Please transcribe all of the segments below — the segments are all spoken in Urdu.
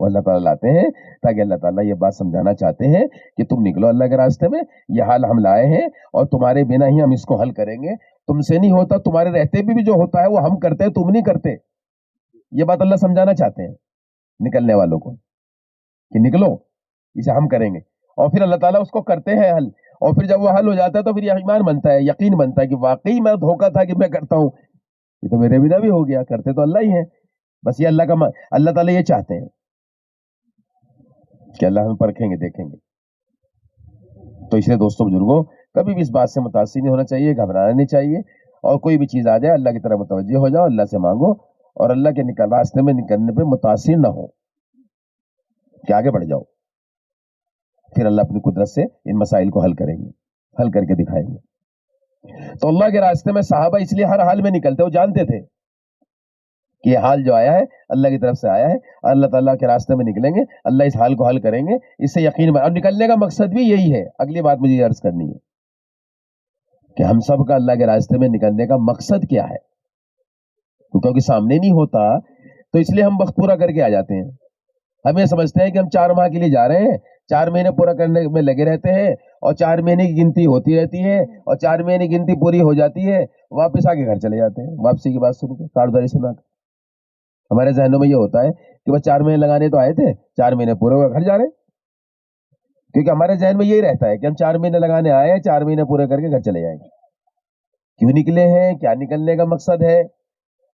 وہ اللہ تعالیٰ لاتے ہیں تاکہ اللہ تعالیٰ یہ بات سمجھانا چاہتے ہیں کہ تم نکلو اللہ کے راستے میں، یہ حال ہم لائے ہیں اور تمہارے بنا ہی ہم اس کو حل کریں گے، تم سے نہیں ہوتا، تمہارے رہتے بھی جو ہوتا ہے وہ ہم کرتے ہیں، تم نہیں کرتے. یہ بات اللہ سمجھانا چاہتے ہیں نکلنے والوں کو کہ نکلو، اسے ہم کریں گے. اور پھر اللہ تعالیٰ اس کو کرتے ہیں حل، اور پھر جب وہ حل ہو جاتا ہے تو پھر یہ ایمان بنتا ہے، یقین بنتا ہے کہ واقعی میں دھوکا تھا کہ میں کرتا ہوں، یہ تو میرے بنا بھی ہو گیا، کرتے تو اللہ ہی ہیں. بس یہ اللہ تعالیٰ یہ چاہتے ہیں کہ اللہ ہم پرکھیں گے، دیکھیں گے. تو اس لیے دوستوں بزرگوں، کبھی بھی اس بات سے متاثر نہیں ہونا چاہیے، گھبرانا نہیں چاہیے، اور کوئی بھی چیز آ جائے اللہ کی طرف متوجہ ہو جاؤ، اللہ سے مانگو، اور اللہ کے راستے میں نکلنے پہ متاثر نہ ہو کہ آگے بڑھ جاؤ. پھر اللہ اپنی قدرت سے ان مسائل کو حل کریں گے، حل کر کے دکھائیں گے. تو اللہ کے راستے میں صحابہ اس لیے ہر حال میں نکلتے، وہ جانتے تھے کہ یہ حال جو آیا ہے اللہ کی طرف سے آیا ہے، اللہ تعالیٰ کے راستے میں نکلیں گے، اللہ اس حال کو حل کریں گے. اس سے یقین، اور نکلنے کا مقصد بھی یہی ہے. اگلی بات مجھے یہ عرض کرنی ہے کہ ہم سب کا اللہ کے راستے میں نکلنے کا مقصد کیا ہے، کیونکہ سامنے نہیں ہوتا تو اس لیے ہم وقت پورا کر کے آ جاتے ہیں. ہم یہ سمجھتے ہیں کہ ہم 4 ماہ کے لیے جا رہے ہیں، 4 مہینے پورا کرنے میں لگے رہتے ہیں، اور 4 مہینے کی گنتی ہوتی رہتی ہے، اور 4 مہینے کی گنتی پوری ہو جاتی ہے، واپس آ کے گھر چلے جاتے ہیں. واپسی کی بات سن کے، کارداری سنا کے ہمارے ذہنوں میں یہ ہوتا ہے کہ بس 4 مہینے لگانے تو آئے تھے، 4 مہینے پورے ہوئے گھر جا رہے ہیں. کیونکہ ہمارے ذہن میں یہی رہتا ہے کہ ہم 4 مہینے لگانے آئے ہیں، 4 مہینے پورے کر کے گھر چلے جائیں گے. کیوں نکلے ہیں، کیا نکلنے کا مقصد ہے،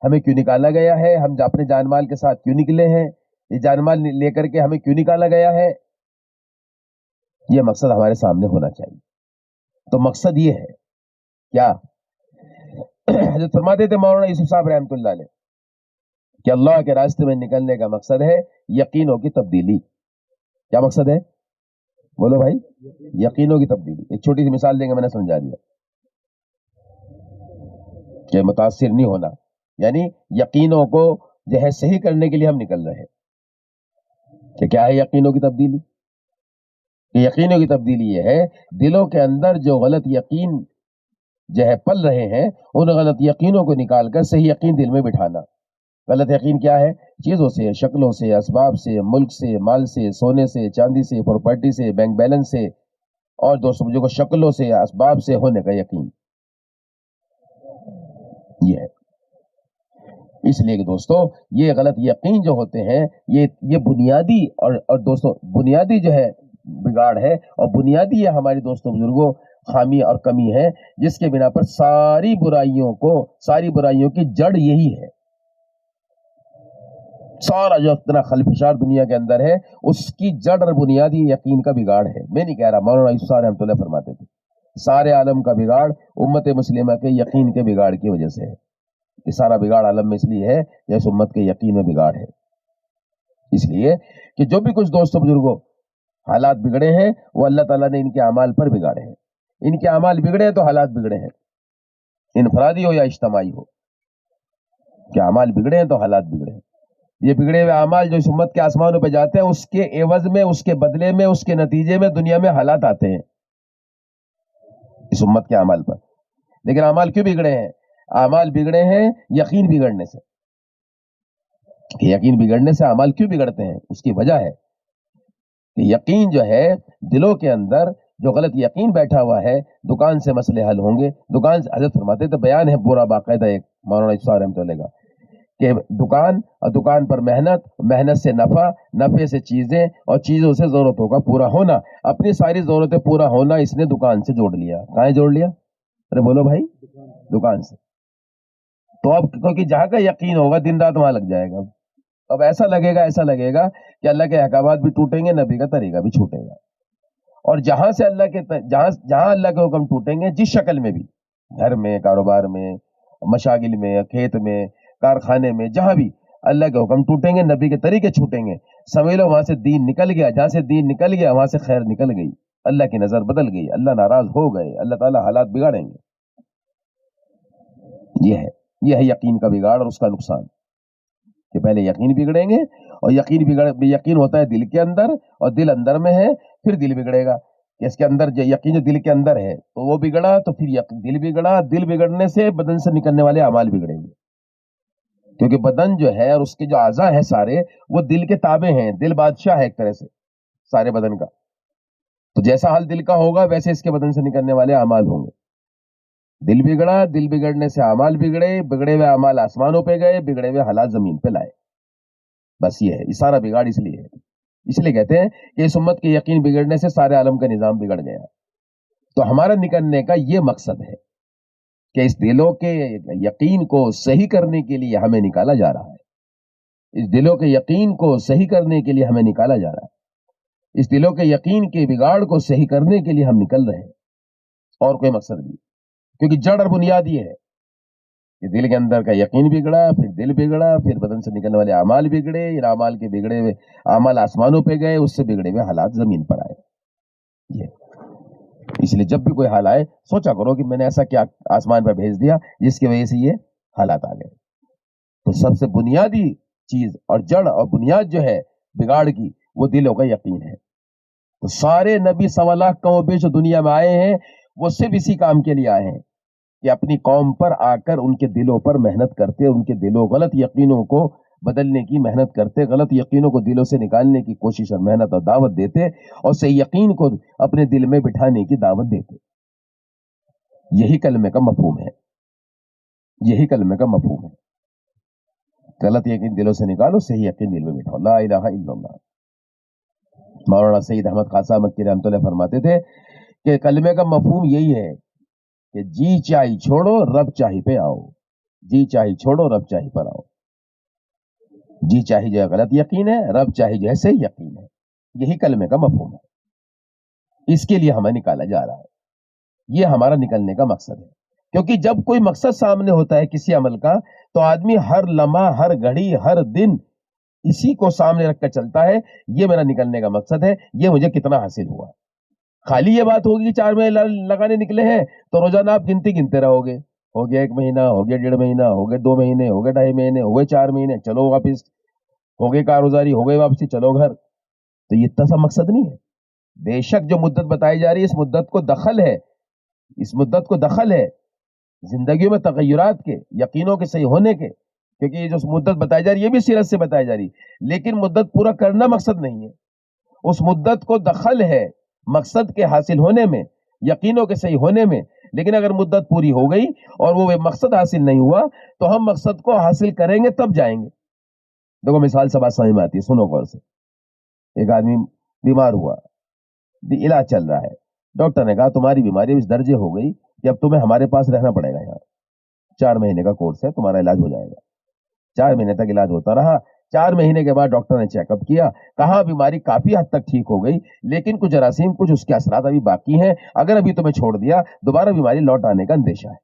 ہمیں کیوں نکالا گیا ہے، ہم اپنے جان مال کے ساتھ کیوں نکلے ہیں، یہ جان مال لے کر کے ہمیں کیوں نکالا گیا ہے، یہ مقصد ہمارے سامنے ہونا چاہیے. تو مقصد یہ ہے کیا، حضرت فرماتے تھے مولانا یوسف صاحب رحمۃ اللہ علیہ کہ اللہ کے راستے میں نکلنے کا مقصد ہے یقینوں کی تبدیلی. کیا مقصد ہے بولو بھائی؟ یقینوں کی تبدیلی. ایک چھوٹی سی مثال دیں گے، میں نے سمجھا دیا کہ متاثر نہیں ہونا، یعنی یقینوں کو جو ہے صحیح کرنے کے لیے ہم نکل رہے ہیں. کہ کیا ہے یقینوں کی تبدیلی؟ یقینوں کی تبدیلی یہ ہے دلوں کے اندر جو غلط یقین جو ہے پل رہے ہیں، ان غلط یقینوں کو نکال کر صحیح یقین دل میں بٹھانا. غلط یقین کیا ہے؟ چیزوں سے، شکلوں سے، اسباب سے، ملک سے، مال سے، سونے سے، چاندی سے، پراپرٹی سے، بینک بیلنس سے، اور دوستوں جو شکلوں سے، اسباب سے ہونے کا یقین. یہ ہے. اس لیے کہ دوستوں یہ غلط یقین جو ہوتے ہیں یہ بنیادی اور دوستوں بنیادی جو ہے بگاڑ ہے، اور بنیادی یہ ہمارے دوستوں بزرگوں خامی اور کمی ہے، جس کے بنا پر ساری برائیوں کی جڑ یہی ہے. سارا جو اتنا خلفشار دنیا کے اندر ہے اس کی جڑ اور بنیادی یقین کا بگاڑ ہے. میں نہیں کہہ رہا، مولانا یوسف صاحب رحمۃ اللہ فرماتے تھے سارے عالم کا بگاڑ امت مسلمہ کے یقین کے بگاڑ کی وجہ سے ہے. یہ سارا بگاڑ عالم میں اس لیے ہے کہ اس امت کے یقین میں بگاڑ ہے. اس لیے کہ جو بھی کچھ دوستوں بزرگوں حالات بگڑے ہیں وہ اللہ تعالیٰ نے ان کے اعمال پر بگاڑے ہیں. ان کے اعمال بگڑے ہیں تو حالات بگڑے ہیں، انفرادی ہو یا اجتماعی ہو. کہ اعمال بگڑے ہیں تو حالات بگڑے ہیں. یہ بگڑے ہوئے اعمال جو اس امت کے آسمانوں پہ جاتے ہیں، اس کے عوض میں، اس کے بدلے میں، اس کے نتیجے میں دنیا میں حالات آتے ہیں اس امت کے اعمال پر. لیکن اعمال کیوں بگڑے ہیں؟ اعمال بگڑے ہیں یقین بگڑنے سے. کہ یقین بگڑنے سے اعمال کیوں بگڑتے ہیں؟ اس کی وجہ ہے کہ یقین جو ہے دلوں کے اندر جو غلط یقین بیٹھا ہوا ہے، دکان سے مسئلے حل ہوں گے. دکان سے حضرت فرماتے تو بیان ہے پورا باقاعدہ ایک مولانا یوسف صاحب رحمۃ اللہ کا کہ دکان، اور دکان پر محنت سے نفع، نفع سے چیزیں، اور چیزوں سے ضرورتوں کا پورا ہونا. اپنی ساری ضرورتیں پورا ہونا اس نے دکان سے جوڑ لیا. کہاں جوڑ لیا؟ ارے بولو بھائی، دکان سے. تو اب کیونکہ جہاں کا یقین ہوگا دن رات وہاں لگ جائے گا. اب ایسا لگے گا کہ اللہ کے احکامات بھی ٹوٹیں گے، نبی کا طریقہ بھی چھوٹے گا. اور جہاں سے جہاں اللہ کے حکم ٹوٹیں گے، جس شکل میں بھی، گھر میں، کاروبار میں، مشاغل میں، کھیت میں، کارخانے میں، جہاں بھی اللہ کے حکم ٹوٹیں گے، نبی کے طریقے چھوٹیں گے، سمجھ لو وہاں سے دین نکل گیا. جہاں سے دین نکل گیا وہاں سے خیر نکل گئی، اللہ کی نظر بدل گئی، اللہ ناراض ہو گئے، اللہ تعالیٰ حالات بگاڑیں گے. یہ ہے یقین کا بگاڑ اور اس کا نقصان. کہ پہلے یقین بگڑیں گے، اور یقین ہوتا ہے دل کے اندر، اور دل اندر میں ہے، پھر دل بگڑے گا. اس کے اندر جو یقین جو دل کے اندر ہے تو وہ بگڑا، تو پھر دل بگڑا، دل بگڑنے سے بدن سے نکلنے والے اعمال بگڑیں گے. کیونکہ بدن جو ہے اور اس کے جو اعضاء ہیں سارے وہ دل کے تابع ہیں، دل بادشاہ ہے ایک طرح سے سارے بدن کا. تو جیسا حال دل کا ہوگا ویسے اس کے بدن سے نکلنے والے اعمال ہوں گے. دل بگڑا، دل بگڑنے سے اعمال بگڑے، بگڑے ہوئے اعمال آسمانوں پہ گئے، بگڑے ہوئے حالات زمین پہ لائے. بس یہ ہے، یہ سارا بگاڑ اس لیے ہے. اس لیے کہتے ہیں کہ اس امت کے یقین بگڑنے سے سارے عالم کا نظام بگڑ گیا. تو ہمارا نکلنے کا یہ مقصد ہے کہ اس دلوں کے یقین کو صحیح کرنے کے لیے ہمیں نکالا جا رہا ہے. اس دلوں کے یقین کو صحیح کرنے کے لیے ہمیں نکالا جا رہا ہے. اس دلوں کے یقین کے بگاڑ کو صحیح کرنے کے لیے ہم نکل رہے ہیں، اور کوئی مقصد نہیں. کیونکہ جڑ اور بنیاد یہ ہے کہ دل کے اندر کا یقین بگڑا، پھر دل بگڑا، پھر بدن سے نکلنے والے اعمال بگڑے، ان اعمال کے بگڑے ہوئے اعمال آسمانوں پہ گئے، اس سے بگڑے ہوئے حالات زمین پر آئے. یہ اس لیے جب بھی کوئی حال آئے سوچا کرو کہ میں نے ایسا کیا آسمان پر بھیج دیا جس کی وجہ سے یہ حالات آ گئے. تو سب سے بنیادی چیز اور جڑ اور بنیاد جو ہے بگاڑ کی وہ دلوں کا یقین ہے. تو سارے نبی 1.25 کم و بیش جو دنیا میں آئے ہیں وہ صرف اسی کام کے لیے آئے ہیں کہ اپنی قوم پر آ کر ان کے دلوں پر محنت کرتے، ان کے دلوں غلط یقینوں کو بدلنے کی محنت کرتے، غلط یقینوں کو دلوں سے نکالنے کی کوشش اور محنت اور دعوت دیتے، اور صحیح یقین کو اپنے دل میں بٹھانے کی دعوت دیتے. یہی کلمے کا مفہوم ہے، یہی کلمے کا مفہوم ہے. غلط یقین دلوں سے نکالو، صحیح یقین دل میں بٹھاؤ. لا الہ الا اللہ. مولانا سید احمد خان صاحب مکی رحمۃ اللہ فرماتے تھے کہ کلمے کا مفہوم یہی ہے کہ جی چاہی چھوڑو رب چاہی پہ آؤ. جی چاہی چھوڑو رب چاہی پر آؤ. جی چاہی جو ہے غلط یقین ہے، رب چاہی جو ہے صحیح یقین ہے. یہی کلمے کا مفہوم ہے. اس کے لیے ہمیں نکالا جا رہا ہے. یہ ہمارا نکلنے کا مقصد ہے. کیونکہ جب کوئی مقصد سامنے ہوتا ہے کسی عمل کا تو آدمی ہر لمحہ، ہر گھڑی، ہر دن اسی کو سامنے رکھ کر چلتا ہے. یہ میرا نکلنے کا مقصد ہے، یہ مجھے کتنا حاصل ہوا. خالی یہ بات ہوگی کہ 4 مہینے لگانے نکلے ہیں تو روزانہ آپ گنتے رہو گے. ہو گیا 1 مہینہ، ہو گیا 1.5 مہینہ، ہو گئے 2 مہینے، ہو گئے 2.5 مہینے، ہو گئے 4 مہینے، چلو واپس. ہو گئے کارگزاری، ہو گئے واپسی، چلو گھر. تو یہ اتنا سا مقصد نہیں ہے. بے شک جو مدت بتائی جا رہی ہے اس مدت کو دخل ہے، اس مدت کو دخل ہے زندگیوں میں تغیرات کے، یقینوں کے صحیح ہونے کے. کیونکہ یہ جو مدت بتائی جا رہی ہے یہ بھی سیرت سے بتائی جا رہی ہے، لیکن مدت پورا کرنا مقصد نہیں ہے. اس مدت کو دخل ہے مقصد کے حاصل ہونے میں، یقینوں کے صحیح ہونے میں. لیکن اگر مدت پوری ہو گئی اور وہ مقصد حاصل نہیں ہوا تو ہم مقصد کو حاصل کریں گے تب جائیں گے. دیکھو مثال سے بات سمجھ میں آتی ہے، سنو غور سے. ایک آدمی بیمار ہوا، علاج چل رہا ہے. ڈاکٹر نے کہا تمہاری بیماری اس درجے ہو گئی کہ اب تمہیں ہمارے پاس رہنا پڑے گا. یہاں 4 مہینے کا کورس ہے، تمہارا علاج ہو جائے گا. 4 مہینے تک علاج ہوتا رہا. 4 مہینے کے بعد ڈاکٹر نے چیک اپ کیا، کہا بیماری کافی حد تک ٹھیک ہو گئی لیکن کچھ جراثیم، کچھ اس کے اثرات ابھی باقی ہیں. اگر ابھی تمہیں چھوڑ دیا دوبارہ بیماری لوٹ آنے کا اندیشہ ہے،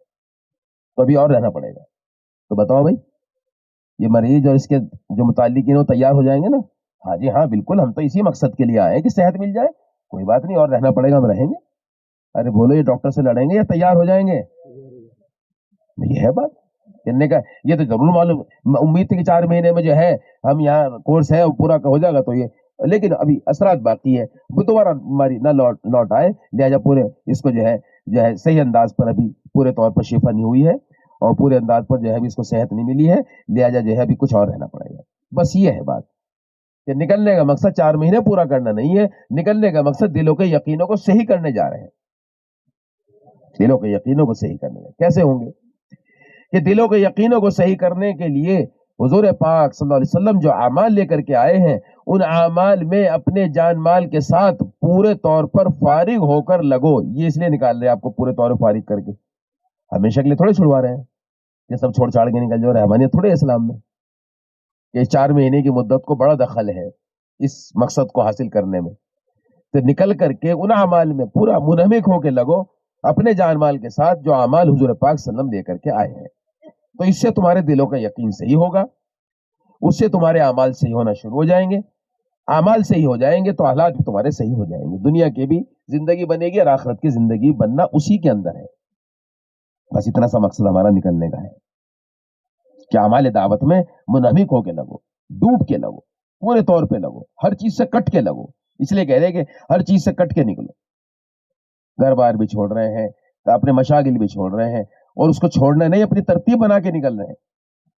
تو ابھی اور رہنا پڑے گا. تو بتاؤ بھائی، یہ مریض اور اس کے جو متعلقین وہ تیار ہو جائیں گے نا؟ ہاں جی ہاں بالکل، ہم تو اسی مقصد کے لیے آئے ہیں کہ صحت مل جائے. کوئی بات نہیں، اور رہنا پڑے گا، ہم رہیں گے. ارے بولو، یہ ڈاکٹر سے لڑیں گے یا تیار ہو جائیں گے؟ یہ ہے بات کہنے کا. یہ تو ضرور معلوم امید تھی کہ 4 مہینے میں جو ہے ہم یہاں کورس ہے وہ پورا ہو جائے گا. تو یہ لیکن ابھی اثرات باقی ہے، وہ دوبارہ بیماری نہ لوٹ آئے. لہٰذا پورے اس کو جو ہے صحیح انداز پر ابھی پورے طور پر شفا نہیں ہوئی ہے اور پورے انداز پر جو ہے اس کو صحت نہیں ملی ہے. لہٰذا جو ہے ابھی کچھ اور رہنا پڑے گا. بس یہ ہے بات کہ نکلنے کا مقصد 4 مہینے پورا کرنا نہیں ہے. نکلنے کا مقصد دلوں کے یقینوں کو صحیح کرنے جا رہے ہیں. دلوں کے یقینوں کو صحیح کرنے کیسے ہوں گے؟ کہ دلوں کے یقینوں کو صحیح کرنے کے لیے حضور پاک صلی اللہ علیہ وسلم جو اعمال لے کر کے آئے ہیں ان اعمال میں اپنے جان مال کے ساتھ پورے طور پر فارغ ہو کر لگو. یہ اس لیے نکال رہے ہیں آپ کو پورے طور پر فارغ کر کے، ہمیشہ کے لیے تھوڑے چھڑوا رہے ہیں. یہ سب چھوڑ چھاڑ کے نکل جو رحمانیت تھوڑے اسلام میں. یہ 4 مہینے کی مدت کو بڑا دخل ہے اس مقصد کو حاصل کرنے میں. تو نکل کر کے ان اعمال میں پورا منہمک ہو کے لگو اپنے جان مال کے ساتھ جو اعمال حضور پاک صلی اللہ علیہ وسلم لے کر کے آئے ہیں. تو اس سے تمہارے دلوں کا یقین صحیح ہوگا، اس سے تمہارے اعمال صحیح ہونا شروع ہو جائیں گے. اعمال صحیح ہو جائیں گے تو حالات بھی تمہارے صحیح ہو جائیں گے. دنیا کی بھی زندگی بنے گی اور آخرت کی زندگی بننا اسی کے اندر ہے. بس اتنا سا مقصد ہمارا نکلنے کا ہے کہ اعمال دعوت میں منہمک ہو کے لگو، ڈوب کے لگو، پورے طور پہ لگو، ہر چیز سے کٹ کے لگو. اس لیے کہہ رہے کہ ہر چیز سے کٹ کے نکلو. گھر بار بھی چھوڑ رہے ہیں، اپنے مشاغل بھی چھوڑ رہے ہیں، اور اس کو چھوڑنا نہیں، اپنی ترتیب بنا کے نکل رہے ہیں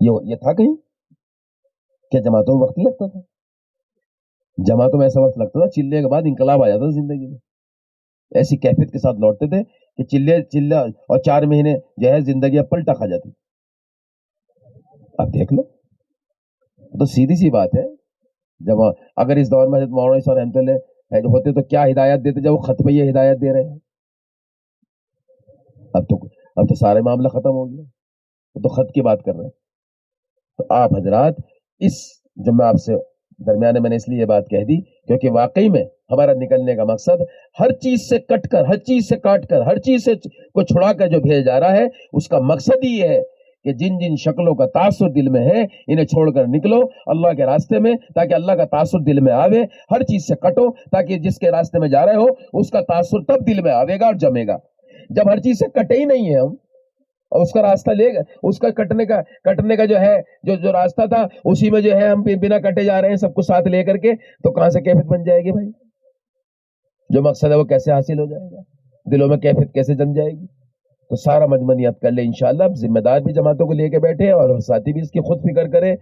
یہ تھا کہیں کیا جماعتوں میں وقت لگتا تھا؟ جماعتوں میں ایسا وقت لگتا تھا چلے کے بعد انقلاب آ جاتا تھا زندگی میں، ایسی کیفیت کے ساتھ لوٹتے تھے کہ چلے اور 4 مہینے جو ہے زندگی پلٹا کھا جاتی. اب دیکھ لو، تو سیدھی سی بات ہے، جب اگر اس دور میں حضرت مولانا صاحب رحمۃ اللہ ہوتے تو کیا ہدایت دیتے جب وہ خط پہ یہ ہدایت دے رہے ہیں. اب تو سارے معاملہ ختم ہو گیا، تو خط کی بات کر رہے ہیں. تو آپ حضرات اس جو میں آپ سے درمیانے میں نے اس لیے یہ بات کہہ دی کیونکہ واقعی میں ہمارا نکلنے کا مقصد ہر چیز سے کٹ کر، ہر چیز سے کاٹ کر، ہر چیز سے کو چھڑا کر جو بھیجا جا رہا ہے اس کا مقصد ہی یہ ہے کہ جن جن شکلوں کا تاثر دل میں ہے انہیں چھوڑ کر نکلو اللہ کے راستے میں، تاکہ اللہ کا تاثر دل میں آوے. ہر چیز سے کٹو تاکہ جس کے راستے میں جا رہے ہو اس کا تاثر تب دل میں آوے گا اور جمے گا. جب ہر چیز سے کٹے ہی نہیں ہے ہم اور اس کا راستہ لے گا، اس کا کٹنے کا جو ہے جو راستہ تھا اسی میں جو ہے ہم بنا کٹے جا رہے ہیں سب کچھ ساتھ لے کر کے، تو کہاں سے کیفیت بن جائے گی بھائی؟ جو مقصد ہے وہ کیسے حاصل ہو جائے گا؟ دلوں میں کیفیت کیسے جم جائے گی؟ تو سارا مجمع نیت کر لے انشاءاللہ. ذمہ دار بھی جماعتوں کو لے کے بیٹھے اور ساتھی بھی اس کی خود فکر کرے.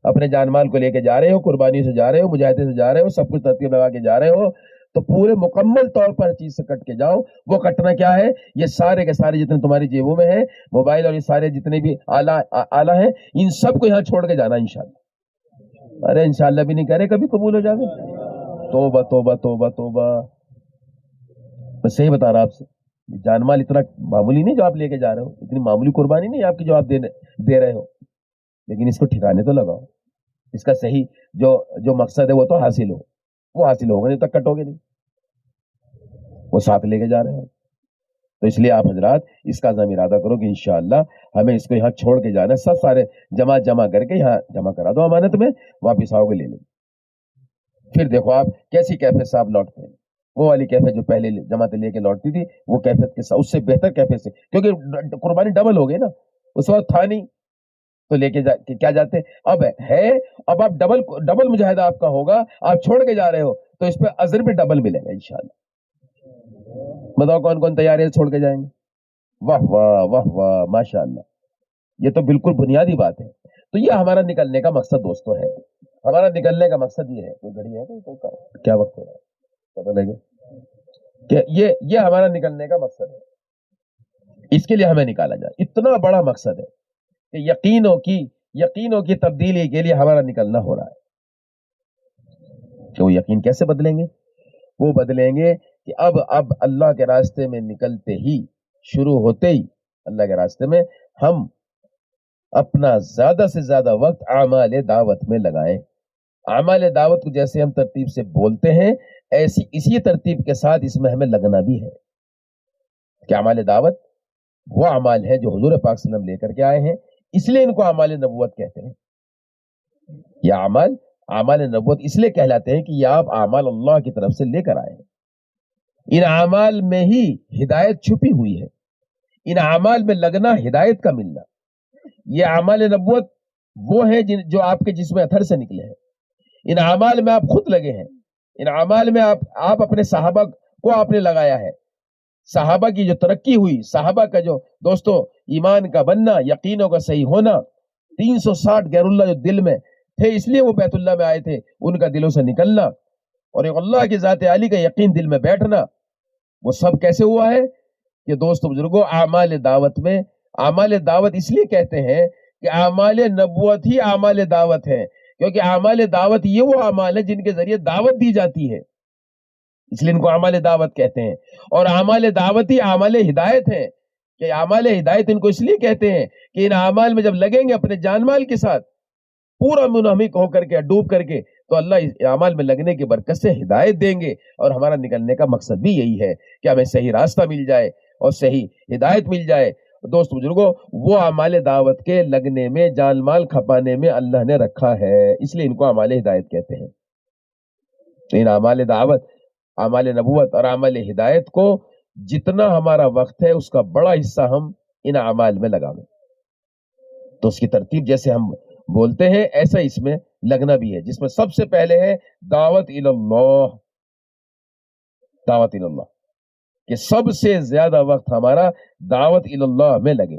اپنے جان مال کو لے کے جا رہے ہو، قربانی سے جا رہے ہو، مجاہدے سے جا رہے ہو، سب کچھ ترتیب لگا کے جا رہے ہو، تو پورے مکمل طور پر چیز سے کٹ کے جاؤ. وہ کٹنا کیا ہے؟ یہ سارے کے سارے جتنے تمہاری جیبوں میں ہیں موبائل اور یہ سارے جتنے بھی آلہ ہیں ان سب کو یہاں چھوڑ کے جانا انشاءاللہ. ارے انشاءاللہ بھی نہیں کہہ رہے کبھی قبول ہو جائے. توبہ توبہ توبہ توبہ. میں صحیح بتا رہا آپ سے، جان مال اتنا معمولی نہیں جو آپ لے کے جا رہے ہو، اتنی معمولی قربانی نہیں آپ کی جو آپ دے رہے ہو، لیکن اس کو ٹھکانے تو لگاؤ. اس کا صحیح جو مقصد ہے وہ تو حاصل ہو، وہ حاصل ہوگا نہیں تک کٹو گے نہیں، وہ ساتھ لے کے جا رہے ہو. تو اس لیے آپ حضرات اس کا عزم ارادہ کرو کہ انشاءاللہ ہمیں اس کو یہاں چھوڑ کے جانا ہے. سب سارے جمع کر کے یہاں جمع کرا دو امانت میں، واپس آؤ گے لے لیں. پھر دیکھو آپ کیسی کیفیت سے آپ لوٹتے ہیں. وہ والی کیفیت جو پہلے جماعت لے کے لوٹتی تھی وہ کیفیت کے ساتھ اس سے بہتر کیفیت سے، کیونکہ قربانی ڈبل ہو گئی نا. اس وقت تھا نہیں تو لے کے کیا جاتے، اب ہے. اب آپ ڈبل مجاہدہ آپ کا ہوگا، آپ چھوڑ کے جا رہے ہو تو اس پہ اجر بھی ڈبل ملے گا انشاءاللہ. بتاؤ کون کون تیار ہے چھوڑ کے جائیں گے؟ واہ واہ واہ واہ ماشاء اللہ. یہ تو بالکل بنیادی بات ہے. تو یہ ہمارا نکلنے کا مقصد دوستو ہے. ہمارا نکلنے کا مقصد یہ ہے. کوئی گھڑی ہے کیا وقت ہو رہا ہے پتہ لگے کہ یہ ہمارا نکلنے کا مقصد ہے. اس کے لیے ہمیں نکالا جائے. اتنا بڑا مقصد ہے کہ یقینوں کی تبدیلی کے لیے ہمارا نکلنا ہو رہا ہے. کہ وہ یقین کیسے بدلیں گے؟ وہ بدلیں گے کہ اب اللہ کے راستے میں نکلتے ہی، شروع ہوتے ہی اللہ کے راستے میں ہم اپنا زیادہ سے زیادہ وقت اعمال دعوت میں لگائیں. اعمال دعوت کو جیسے ہم ترتیب سے بولتے ہیں اسی ترتیب کے ساتھ اس میں ہمیں لگنا بھی ہے. کہ اعمال دعوت وہ اعمال ہے جو حضور پاک صلی اللہ علیہ وسلم لے کر کے آئے ہیں، اس لیے ان کو اعمال نبوت کہتے ہیں. یہ اعمال نبوت اس لیے کہلاتے ہیں کہ یہ آپ اعمال اللہ کی طرف سے لے کر آئے ہیں. ان اعمال میں ہی ہدایت چھپی ہوئی ہے. ان اعمال میں لگنا ہدایت کا ملنا. یہ اعمال نبوت وہ ہیں جو آپ کے جسم اثر سے نکلے ہیں. ان اعمال میں آپ خود لگے ہیں. ان اعمال میں آپ اپنے صحابہ کو آپ نے لگایا ہے. صحابہ کی جو ترقی ہوئی، صحابہ کا جو دوستو ایمان کا بننا، یقینوں کا صحیح ہونا، 360 غیر اللہ جو دل میں تھے اس لیے وہ بیت اللہ میں آئے تھے، ان کا دلوں سے نکلنا اور ایک اللہ کی ذات عالی کا یقین دل میں بیٹھنا، وہ سب کیسے ہوا ہے؟ کہ دوستو بزرگوں اعمال دعوت اس لیے کہتے ہیں کہ اعمال نبوت ہی اعمال دعوت ہے. کیونکہ اعمال دعوت یہ وہ اعمال ہیں جن کے ذریعے دعوت دی جاتی ہے، اس لیے ان کو اعمال دعوت کہتے ہیں. اور اعمال دعوت ہی اعمال ہدایت ہیں. کہ اعمال ہدایت ان کو اس لیے کہتے ہیں کہ ان اعمال میں جب لگیں گے اپنے جان مال کے ساتھ پورا منہمک ہو کر کے، ڈوب کر کے، تو اللہ اس اعمال میں لگنے کی برکت سے ہدایت دیں گے. اور ہمارا نکلنے کا مقصد بھی یہی ہے کہ ہمیں صحیح راستہ مل جائے اور صحیح ہدایت مل جائے. دوست بزرگوں وہ اعمال دعوت کے لگنے میں، جان مال کھپانے میں اللہ نے رکھا ہے، اس لیے ان کو اعمال ہدایت کہتے ہیں. تو ان اعمال دعوت، اعمال نبوت اور اعمال ہدایت کو جتنا ہمارا وقت ہے اس کا بڑا حصہ ہم ان اعمال میں لگا دیں. تو اس کی ترتیب جیسے ہم بولتے ہیں ایسا اس میں لگنا بھی ہے، جس میں سب سے پہلے ہے دعوت اللہ. دعوت اللہ کہ سب سے زیادہ وقت ہمارا دعوت اللہ میں لگے.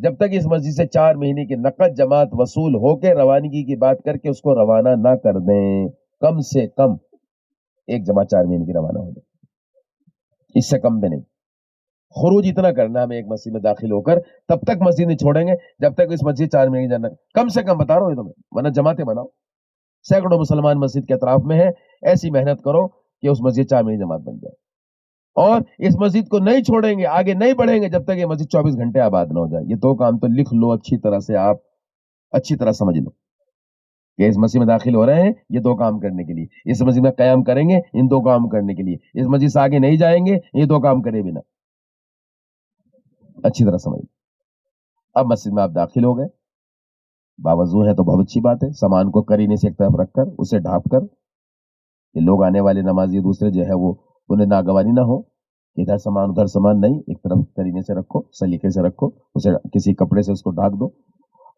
جب تک اس مسجد سے 4 مہینے کی نقد جماعت وصول ہو کے روانگی کی بات کر کے اس کو روانہ نہ کر دیں. کم سے کم ایک جماعت 4 مہینے کی روانہ ہو جائے, اس سے کم بھی نہیں. خروج اتنا کرنا ہمیں ایک مسجد میں داخل ہو کر, تب تک مسجد نہیں چھوڑیں گے جب تک اس مسجد 4 مہینے جانا, کم سے کم بتا رہا ہوں تمہیں, ورنہ جماعتیں بناؤ. سینکڑوں مسلمان مسجد کے اطراف میں ہیں, ایسی محنت کرو کہ اس مسجد 4 مہینے جماعت بن جائے. اور اس مسجد کو نہیں چھوڑیں گے, آگے نہیں بڑھیں گے جب تک یہ مسجد 24 گھنٹے آباد نہ ہو جائے. یہ 2 کام تو لکھ لو اچھی طرح سے, آپ اچھی طرح سمجھ لو کہ اس مسجد میں داخل ہو رہے ہیں یہ 2 کام کرنے کے لیے, اس مسجد میں قیام کریں گے ان 2 کام کرنے کے لیے, اس مسجد سے آگے نہیں جائیں گے یہ 2 کام کرے بنا. اچھی طرح سمجھ. اب مسجد میں آپ داخل ہو گئے, باوضو ہے تو بہت اچھی بات ہے. سامان کو کرینے سے ایک طرف رکھ کر, اسے ڈھانپ کر, کہ لوگ آنے والے نمازی دوسرے جو ہے وہ انہیں ناگواری نہ ہو, ادھر سامان ادھر سامان نہیں, ایک طرف کرینے سے رکھو, سلیقے سے رکھو, اسے کسی کپڑے سے اس کو ڈھانپ دو.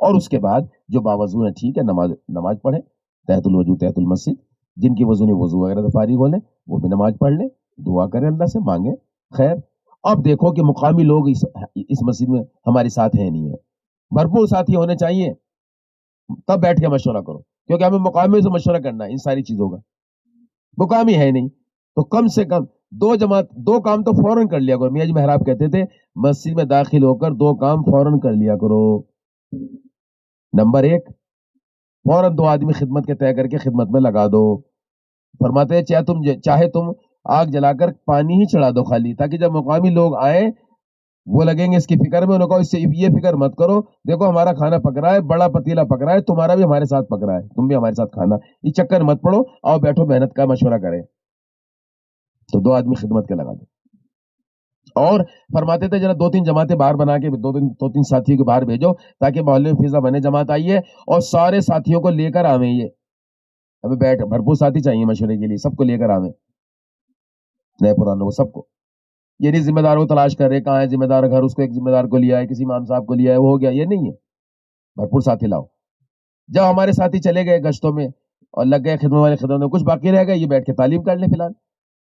اور اس کے بعد جو باوضو ہیں ٹھیک ہے, نماز پڑھیں, تحت الوضو تحت المسجد. جن کی وضو نہیں وضو وغیرہ سے فارغ ہو لیں, وہ بھی نماز پڑھ لیں, دعا کریں اللہ سے, مانگیں خیر. اب دیکھو کہ مقامی لوگ اس مسجد میں ہمارے ساتھ ہیں نہیں ہے, بھرپور ساتھی ہونے چاہیے, تب بیٹھ کے مشورہ کرو, کیونکہ ہمیں مقامی سے مشورہ کرنا ہے ان ساری چیزوں کا. مقامی ہے نہیں تو کم سے کم 2 کام تو فوراً کر لیا کرو. میاں جی محراب کہتے تھے مسجد میں داخل ہو کر 2 کام فوراً کر لیا کرو. نمبر 1, فوراً 2 آدمی خدمت کے طے کر کے خدمت میں لگا دو. فرماتے ہیں چاہے تم آگ جلا کر پانی ہی چڑھا دو خالی, تاکہ جب مقامی لوگ آئیں وہ لگیں گے اس کی فکر میں, انہوں کو اس سے یہ فکر مت کرو دیکھو ہمارا کھانا پک رہا ہے, بڑا پتیلا پک رہا ہے, تمہارا بھی ہمارے ساتھ پک رہا ہے, تم بھی ہمارے ساتھ کھانا, یہ چکر مت پڑو, آؤ بیٹھو محنت کا مشورہ کریں. تو 2 آدمی خدمت کے لگا دو. اور فرماتے تھے ذرا 2-3 جماعتیں باہر بنا کے 2-3 ساتھیوں کو باہر بھیجو, تاکہ محلے میں فضا بنے, جماعت آئیے اور سارے ساتھیوں کو لے کر آویں. یہ ہمیں بھرپور ساتھی چاہیے مشورے کے لیے, سب کو لے کر آویں, نئے پرانے وہ سب کو. یہ نہیں ذمہ دار کو تلاش کر رہے کہاں ہے ذمہ دار, گھر اس کو ایک ذمہ دار کو لیا ہے, کسی امام صاحب کو لیا ہے, وہ ہو گیا, یہ نہیں ہے. بھرپور ساتھی لاؤ. جب ہمارے ساتھی چلے گئے گشتوں میں اور لگ گئے خدمت والے خدمت میں, کچھ باقی رہ گئے, یہ بیٹھ کے تعلیم کر لیں فی الحال.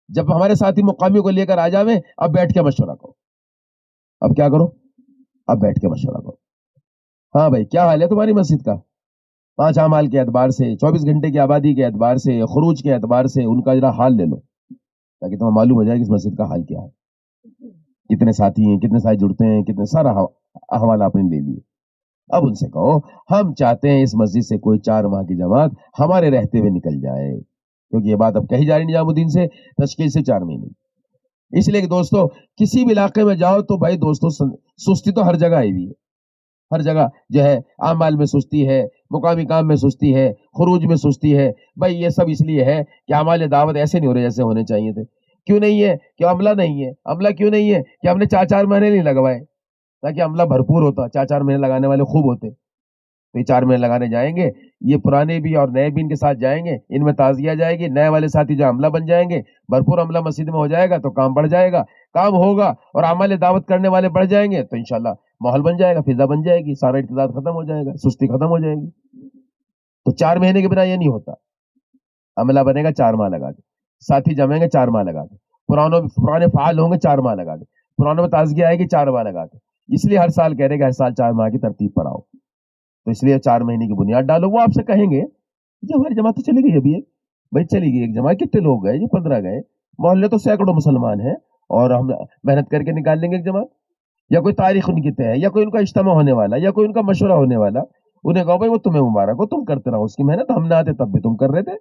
جب ہمارے ساتھی مقامی کو لے کر آ جاویں, اب بیٹھ کے مشورہ کرو. اب کیا کرو, اب بیٹھ کے مشورہ کرو. ہاں بھائی کیا حال ہے تمہاری مسجد کا, 5 اعمال کے اعتبار سے, 24 گھنٹے کی آبادی کے اعتبار سے, خروج کے اعتبار سے ان کا ذرا حال لے لو, تاکہ تمہیں معلوم ہو جائے کہ اس مسجد کا حال کیا ہے, کتنے ساتھی ہیں, کتنے ساتھی جڑتے ہیں, کتنے سارا احوال آپ نے لے لیے. اب ان سے کہو ہم چاہتے ہیں اس مسجد سے کوئی 4 ماہ کی جماعت ہمارے رہتے ہوئے نکل جائے, کیونکہ یہ بات اب کہی جا رہی نظام الدین سے, تشکیل سے 4 مہینے. اس لیے کہ دوستو کسی بھی علاقے میں جاؤ تو بھائی دوستو سستی تو ہر جگہ آئی ہوئی ہے, ہر جگہ جو ہے اعمال میں سستی ہے, مقامی کام میں سستی ہے, خروج میں سستی ہے. بھائی یہ سب اس لیے ہے کہ اعمال دعوت ایسے نہیں ہو رہے جیسے ہونے چاہیے تھے. کیوں نہیں ہے؟ کہ عملہ نہیں ہے. عملہ کیوں نہیں ہے؟ کہ ہم نے 4 مہینے نہیں لگوائے, تاکہ عملہ بھرپور ہوتا. 4 مہینے لگانے والے خوب ہوتے, تو یہ 4 مہینے لگانے جائیں گے, یہ پرانے بھی اور نئے بھی ان کے ساتھ جائیں گے, ان میں تازگی آ جائے گی, نئے والے ساتھی جو عملہ بن جائیں گے, بھرپور عملہ مسجد میں ہو جائے گا تو کام بڑھ جائے گا, کام ہوگا اور اعمال دعوت کرنے والے بڑھ جائیں گے, تو انشاءاللہ ماحول بن جائے گا, فضا بن جائے گی, سارا ارتداد ختم ہو جائے گا, سستی ختم ہو جائے گی. تو 4 مہینے کے بنا یہ نہیں ہوتا. عملہ بنے گا 4 ماہ لگا کے, ساتھی جمیں گے 4 ماہ لگا کے, پرانے فعال ہوں گے 4 ماہ لگا کے, پرانوں میں تازگی آئے گی 4 ماہ لگا کے. اس لیے ہر سال کہہ رہے کہ ہر سال 4 ماہ کی ترتیب پر آؤ. تو اس لیے 4 مہینے کی بنیاد ڈالو. وہ آپ سے کہیں گے جی ہماری جماعت تو چلی گئی ابھی, بھائی چلی گئی ایک جماعت, کتنے لوگ گئے جی 15 گئے, محلے تو سینکڑوں مسلمان ہیں, اور ہم محنت کر کے نکال لیں گے ایک جماعت. یا کوئی تاریخ ان کی طے ہے, یا کوئی ان کا اجتماع ہونے والا, یا کوئی ان کا مشورہ ہونے والا, انہیں کہو بھائی وہ تمہیں مبارک ہو, تم کرتے رہو اس کی محنت, ہم نہ آتے تب بھی تم کر رہے تھے.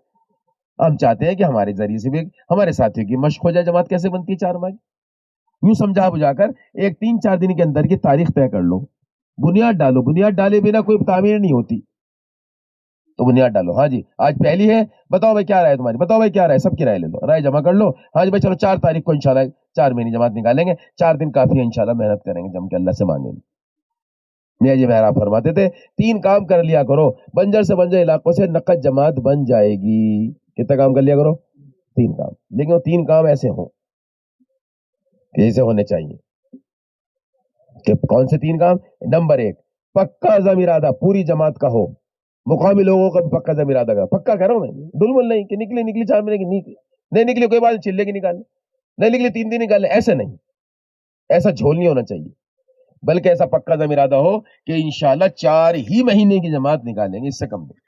ہم چاہتے ہیں کہ ہمارے ذریعے سے بھی ہمارے ساتھیوں کی مشق ہو جائے. جماعت کیسے بنتی ہے 4 ماہ کی, یوں سمجھا بجھا کر ایک 3-4 دن کے اندر کی تاریخ طے کر لو, بنیاد ڈالو. بنیاد ڈالے بنا کوئی تعمیر نہیں ہوتی, تو بنیاد ڈالو. ہاں جی آج پہلی ہے, بتاؤ بھائی کیا رائے تمہاری, بتاؤ بھائی کیا رائے, سب کی رائے لے لو, رائے جمع کر لو. ہاں جی بھائی چلو 4 تاریخ کو انشاءاللہ 4 مہینے جماعت نکالیں گے, 4 دن کافی ہے انشاءاللہ, محنت کریں گے جم کے, اللہ سے مانگیں گے. میاں جی محراب فرماتے تھے 3 کام کر لیا کرو, بنجر سے بنجر علاقوں سے نقد جماعت بن جائے گی. کتنا کام کر لیا کرو, 3 کام. لیکن وہ 3 کام ایسے ہوں کہ ایسے ہونے چاہیے. کہ کون سے 3 کام؟ نمبر 1, پکا عزم ارادہ پوری جماعت کا ہو. مقامی لوگوں کا پکا عزم ارادہ کا, پکا کہہ رہا ہوں میں, دلمل نہیں کہ نکلی 4 مہینے کی, نہیں نکلی کوئی بات چلے کی نکال لیں, نہیں نکلی 3 دن نکال لیں, ایسے نہیں, ایسا جھول نہیں ہونا چاہیے. بلکہ ایسا پکا ضم ارادہ ہو کہ انشاءاللہ 4 ہی مہینے کی جماعت نکالیں گے، اس سے کم نہیں.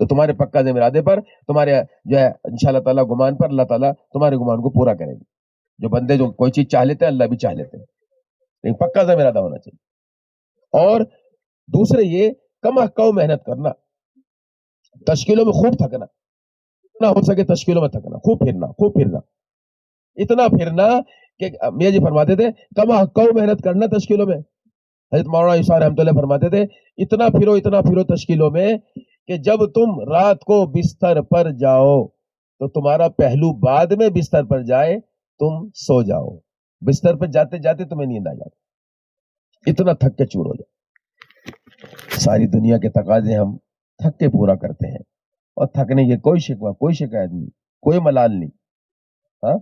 تو تمہارے پکا ضم ارادے پر، تمہارے جو ہے انشاءاللہ تعالیٰ گمان پر، اللہ تعالیٰ تمہارے گمان کو پورا کرے گی. جو بندے جو کوئی چیز چاہ لیتے ہیں اللہ بھی چاہ لیتے ہیں، لیکن پکا ضم ارادہ ہونا چاہیے. اور دوسرے یہ کم کم محنت کرنا، تشکیلوں میں خوب تھکنا، اتنا ہو سکے تشکیلوں میں تھکنا، خوب پھرنا، اتنا پھرنا کہ میاں جی فرماتے تھے کم محنت کرنا تشکیلوں میں. حضرت مولانا یوسف رحمۃ اللہ فرماتے تھے اتنا پھرو تشکیلوں میں کہ جب تم رات کو بستر پر جاؤ تو تمہارا پہلو بعد میں بستر پر جائے، تم سو جاؤ، بستر پر جاتے جاتے تمہیں نیند آ جاتی، اتنا تھک کے چور ہو جائے. ساری دنیا کے تقاضے ہم تھک کے پورا کرتے ہیں، اور تھکنے کی کوئی شکوہ، کوئی شکایت نہیں، کوئی ملال نہیں. ہاں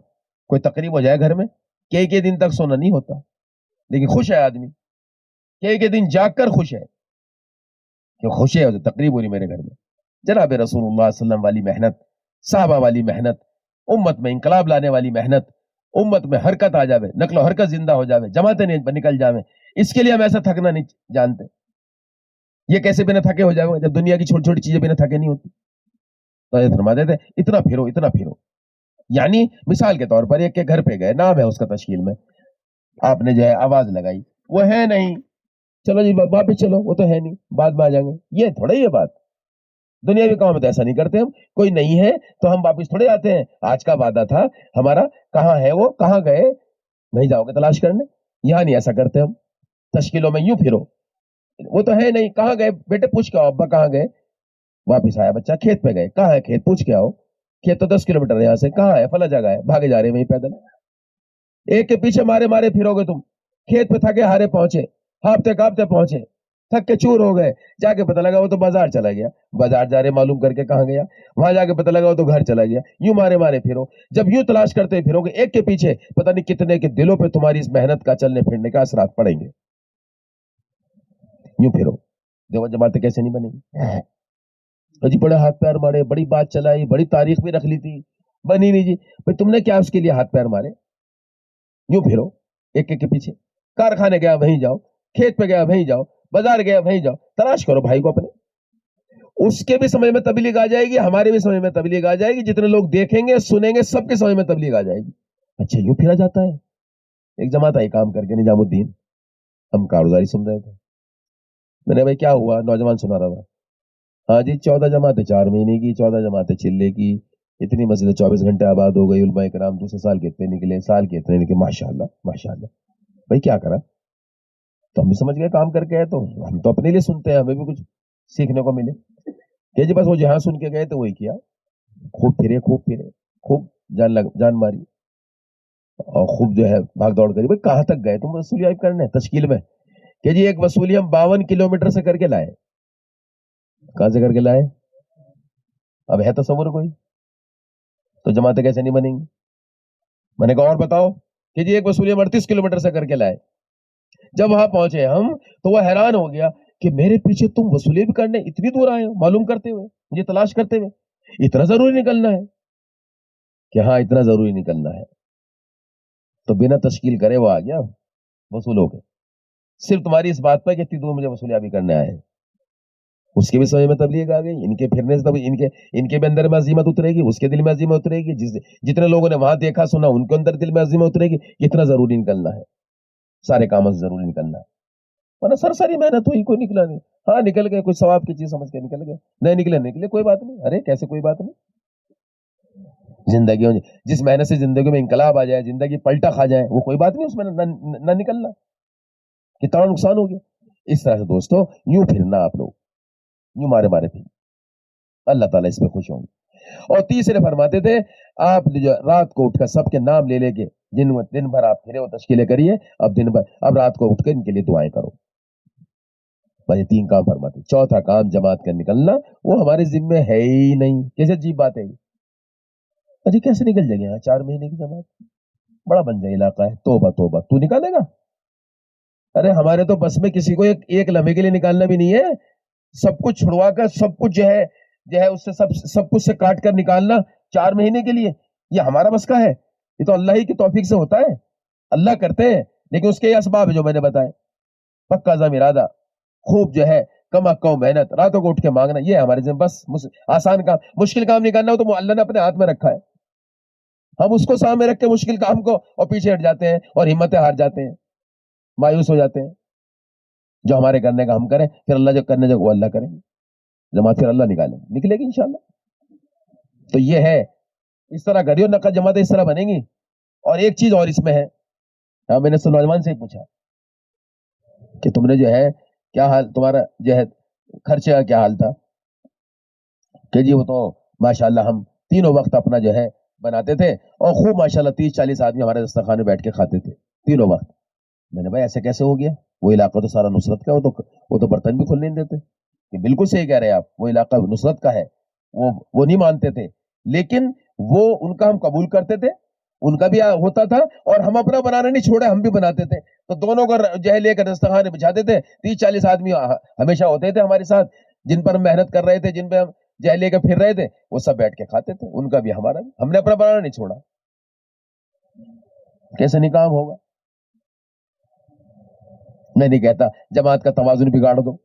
کوئی تقریب ہو جائے گھر میں، کئی دن تک سونا نہیں ہوتا، لیکن خوش ہے آدمی، کئی دن جاگ کر خوش ہے کہ خوش ہے تقریب ہو رہی میرے گھر میں. جناب رسول اللہ صلی اللہ علیہ وسلم والی محنت، صحابہ والی محنت، امت میں انقلاب لانے والی محنت، امت میں حرکت آ جاوے، نقل و حرکت زندہ ہو جاوے، جماعتیں نکل جاوے، اس کے لیے ہم ایسا تھکنا نہیں جانتے. یہ کیسے بنا تھکے ہو جائے جب دنیا کی چھوٹی چھوٹی چیزیں بنا تھکے نہیں ہوتی. تو یہ فرما دیتے اتنا پھرو. یعنی مثال کے طور پر ایک کے گھر پہ گئے، نام ہے اس کا تشکیل میں، آپ نے جو ہے آواز لگائی، وہ ہے نہیں، چلو جی واپس چلو، وہ تو ہے نہیں، بعد میں آ جائیں گے. یہ تھوڑا یہ بات دنیاوی کام میں تو ایسا نہیں کرتے ہم. کوئی نہیں ہے تو ہم واپس تھوڑے آتے ہیں. آج کا وعدہ تھا ہمارا، کہاں ہے وہ، کہاں گئے، نہیں جاؤ گے تلاش کرنے. یہاں نہیں ایسا کرتے ہم. تشکیلوں میں یوں پھرو، وہ تو ہے نہیں، کہاں گئے بیٹے، پوچھ کے آؤ ابا کہاں گئے. واپس آیا بچہ، کھیت پہ گئے، کہاں ہے کھیت، پوچھ کے آؤ. کھیت تو 10 کلومیٹر یہاں سے، کہاں ہے، فلاں جگہ ہے، بھاگے جا رہے وہیں پیدل. ایک کے پیچھے مارے پھرو گے تم. کھیت پہ تھکے ہارے پہنچے، ہاپتے کاپتے پہنچے، تھک کے چور ہو گئے، جا کے پتہ لگا وہ تو بازار چلا گیا. بازار جا رہے معلوم کر کے کہاں گیا، وہاں جا کے پتہ لگا وہ تو گھر چلا گیا. یوں مارے پھرو. جب یوں تلاش کرتے پھرو گے ایک کے پیچھے، پتہ نہیں کتنے کے دلوں پہ تمہاری اس محنت کا، چلنے پھرنے کا اثرات پڑیں گے. یوں پھرو. دیکھو جماعتیں کیسے نہیں بنیں گی. جی بڑے ہاتھ پیر مارے، بڑی بات چلائی، بڑی تاریخ بھی رکھ لی تھی، بنی نہیں جی. بھائی تم نے کیا اس کے لیے ہاتھ پیر مارے. یوں پھرو ایک کے پیچھے. کارخانے گیا وہیں جاؤ، کھیت پہ گیا وہیں جاؤ، بازار گیا وہیں جاؤ، تلاش کرو بھائی کو اپنے. اس کے بھی سمجھ میں تبلیغ آ جائے گی، ہمارے بھی سمجھ میں تبلیغ آ جائے گی، جتنے لوگ دیکھیں گے سنیں گے سب کے سمجھ میں تبلیغ آ جائے گی. اچھا یوں پھرا جاتا ہے. ایک جماعت آئی کام کر کے، نظام الدین، ہم کارگزاری سن رہے تھے. میں نے بھائی کیا ہوا، نوجوان سنا رہا تھا. ہاں جی 14 جماعتیں 4 مہینے کی، 14 جماعتیں چلے کی، اتنی مسجدیں 24 گھنٹے آباد ہو گئی. علماء کرام دوسرے سال کے اتنے نکلے، سال کے اتنے نکلے. ماشاء اللہ ماشاء اللہ. بھائی کیا کرا، تو ہم بھی سمجھ گئے کام کر کے آئے، تو ہم تو اپنے لیے سنتے ہیں، ہمیں بھی کچھ سیکھنے کو ملے. کہ جی بس وہ جہاں سن کے گئے تو وہی کیا. خوب پھرے خوب جان ماری، اور خوب جو ہے بھاگ دوڑ کری. بھائی کہاں تک گئے تم وصولیات کرنے تشکیل میں. کہ جی ایک وصولی ہم 52 کلومیٹر سے کر کے لائے. کہاں سے کر کے لائے، اب ہے تصور کوئی. تو جماعتیں کیسے نہیں بنیں گی. میں نے کہا اور بتاؤ. کہ جی ایک وصولی ہم 38 کلومیٹر سے کر کے لائے. جب وہاں پہنچے ہم تو وہ حیران ہو گیا کہ میرے پیچھے تم وصولی بھی کرنے اتنی دور آئے ہو، معلوم کرتے ہوئے، مجھے تلاش کرتے ہوئے. اتنا ضروری نکلنا ہے کہ ہاں اتنا ضروری نکلنا ہے. تو بنا تشکیل کرے وہ آ گیا وصول ہو کے، صرف تمہاری اس بات پر کہ اتنی دور مجھے وصولیابی کرنے آئے ہیں. اس کے بھی سمجھ میں تبلیغ آ گئی، ان کے پھرنے سے ان کے بھی اندر میں عزیمت اترے گی، اس کے دل میں عزیمت اترے گی. جتنے لوگوں نے وہاں دیکھا سنا ان کے اندر دل میں عزیمت اترے گی. اتنا ضروری نکلنا ہے، سارے کاموں سے ضروری نکلنا ہے. ورنہ سرسری محنت ہوئی، کوئی نکلا نہیں. ہاں نکل گئے، کوئی ثواب کی چیز سمجھ کے نکل گئے، نہیں نکلے کوئی بات نہیں. ارے کیسے کوئی بات نہیں. زندگی جس محنت سے زندگی میں انقلاب آ جائے، زندگی پلٹا کھا جائے، وہ کوئی بات نہیں اس میں نہ نکلنا. کتنا نقصان ہو گیا. اس طرح سے دوستو یوں پھرنا، آپ لوگ یوں مارے پھر، اللہ تعالیٰ اس میں خوش ہوں گے. اور تیسرے فرماتے تھے آپ جو رات کو اٹھ کر سب کے نام لے کے دن بھر آپ پھرے وہ تشکیلیں کریے. اب رات کو اٹھ کر ان کے لیے دعائیں کرو. بس یہ 3 کام فرماتے. چوتھا کام جماعت کا نکلنا، وہ ہمارے ذمے ہے ہی نہیں. کیسے عجیب بات ہے. اجی کیسے نکل جائے گا 4 مہینے کی جماعت، بڑا بنجا علاقہ ہے. توبہ تو نکالے گا. ارے ہمارے تو بس میں کسی کو ایک لمحے کے لیے نکالنا بھی نہیں ہے. سب کچھ چھڑوا کر، سب کچھ جو ہے اس سے سب کچھ سے کاٹ کر نکالنا 4 مہینے کے لیے، یہ ہمارا بس کا ہے. یہ تو اللہ ہی کی توفیق سے ہوتا ہے. اللہ کرتے ہیں، لیکن اس کے یہ اسباب ہے جو میں نے بتائے. پکا عزم ارادہ، خوب جو ہے کم از کم محنت، راتوں کو اٹھ کے مانگنا، یہ ہمارے ذمہ، بس آسان کام، مشکل کام نہیں کرنا ہو تو اللہ نے اپنے ہاتھ میں رکھا ہے، ہم اس کو سامنے رکھ کے مشکل کام کو اور پیچھے ہٹ جاتے ہیں اور ہمتیں ہار جاتے ہیں، مایوس ہو جاتے ہیں۔ جو ہمارے کرنے کا ہم کریں، پھر اللہ جو کرنے جو وہ اللہ کریں گے، جماعت پھر اللہ نکلے گی انشاءاللہ۔ تو یہ ہے، اس طرح کریو، نقد جماعتیں اس طرح بنیں گی۔ اور ایک چیز اور اس میں ہے، میں نے نوجوان سے پوچھا کہ تم نے جو ہے کیا حال، تمہارا جو ہے خرچے کا کیا حال تھا؟ کہ جی وہ تو ماشاءاللہ ہم تینوں وقت اپنا جو ہے بناتے تھے اور خوب ماشاءاللہ 30-40 آدمی ہمارے دسترخوان میں بیٹھ کے کھاتے تھے تینوں وقت۔ میں نے بھائی ایسے کیسے ہو گیا؟ وہ علاقہ تو سارا نصرت کا، وہ تو برتن بھی کھلنے نہیں دیتے۔ کہ بالکل صحیح کہہ رہے ہیں آپ، وہ علاقہ نصرت کا ہے، وہ نہیں مانتے تھے، لیکن وہ ان کا ہم قبول کرتے تھے، ان کا بھی ہوتا تھا اور ہم اپنا بنانا نہیں چھوڑے، ہم بھی بناتے تھے۔ تو دونوں کو جو ہے لے کر دسترخوان بچھاتے تھے، 30-40 آدمی ہمیشہ ہوتے تھے ہمارے ساتھ، جن پر ہم محنت کر رہے تھے، جن پہ ہم جہل لے کے پھر رہے تھے، وہ سب بیٹھ کے کھاتے تھے، ان کا بھی ہمارا بھی، ہم نے اپنا بنانا نہیں چھوڑا۔ کیسے نہیں کام ہوگا؟ میں نہیں کہتا جماعت کا توازن بگاڑ دو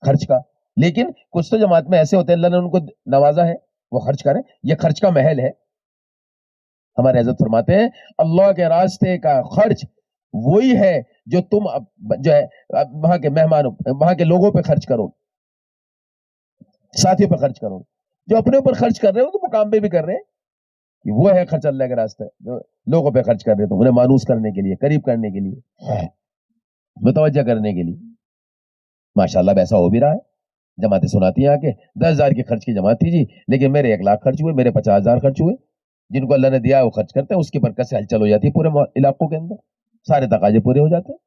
خرچ کا، لیکن کچھ تو جماعت میں ایسے ہوتے ہیں اللہ نے ان کو نوازا ہے، وہ خرچ کریں، یہ خرچ کا محل ہے۔ ہمارے حضرت فرماتے ہیں اللہ کے راستے کا خرچ وہی ہے جو تم جو ہے وہاں کے مہمانوں، وہاں کے لوگوں پہ خرچ کرو، ساتھیوں پہ خرچ کرو، جو اپنے اوپر خرچ کر رہے ہو تو مقام پہ بھی کر رہے ہیں، وہ ہے خرچ اللہ کے راستے، جو لوگوں پہ خرچ کر رہے تو انہیں مانوس کرنے کے لیے، قریب کرنے کے لیے، متوجہ کرنے کے لیے۔ ماشاءاللہ ویسا ہو بھی رہا ہے، جماعتیں سناتی ہیں آ کے 10,000 کی خرچ کی جماعت تھی جی، لیکن میرے 1,00,000 خرچ ہوئے، میرے 50,000 خرچ ہوئے، جن کو اللہ نے دیا وہ خرچ کرتے ہیں، اس کی برکت سے ہلچل ہو جاتی ہے پورے علاقوں کے اندر، سارے تقاضے پورے ہو جاتے ہیں۔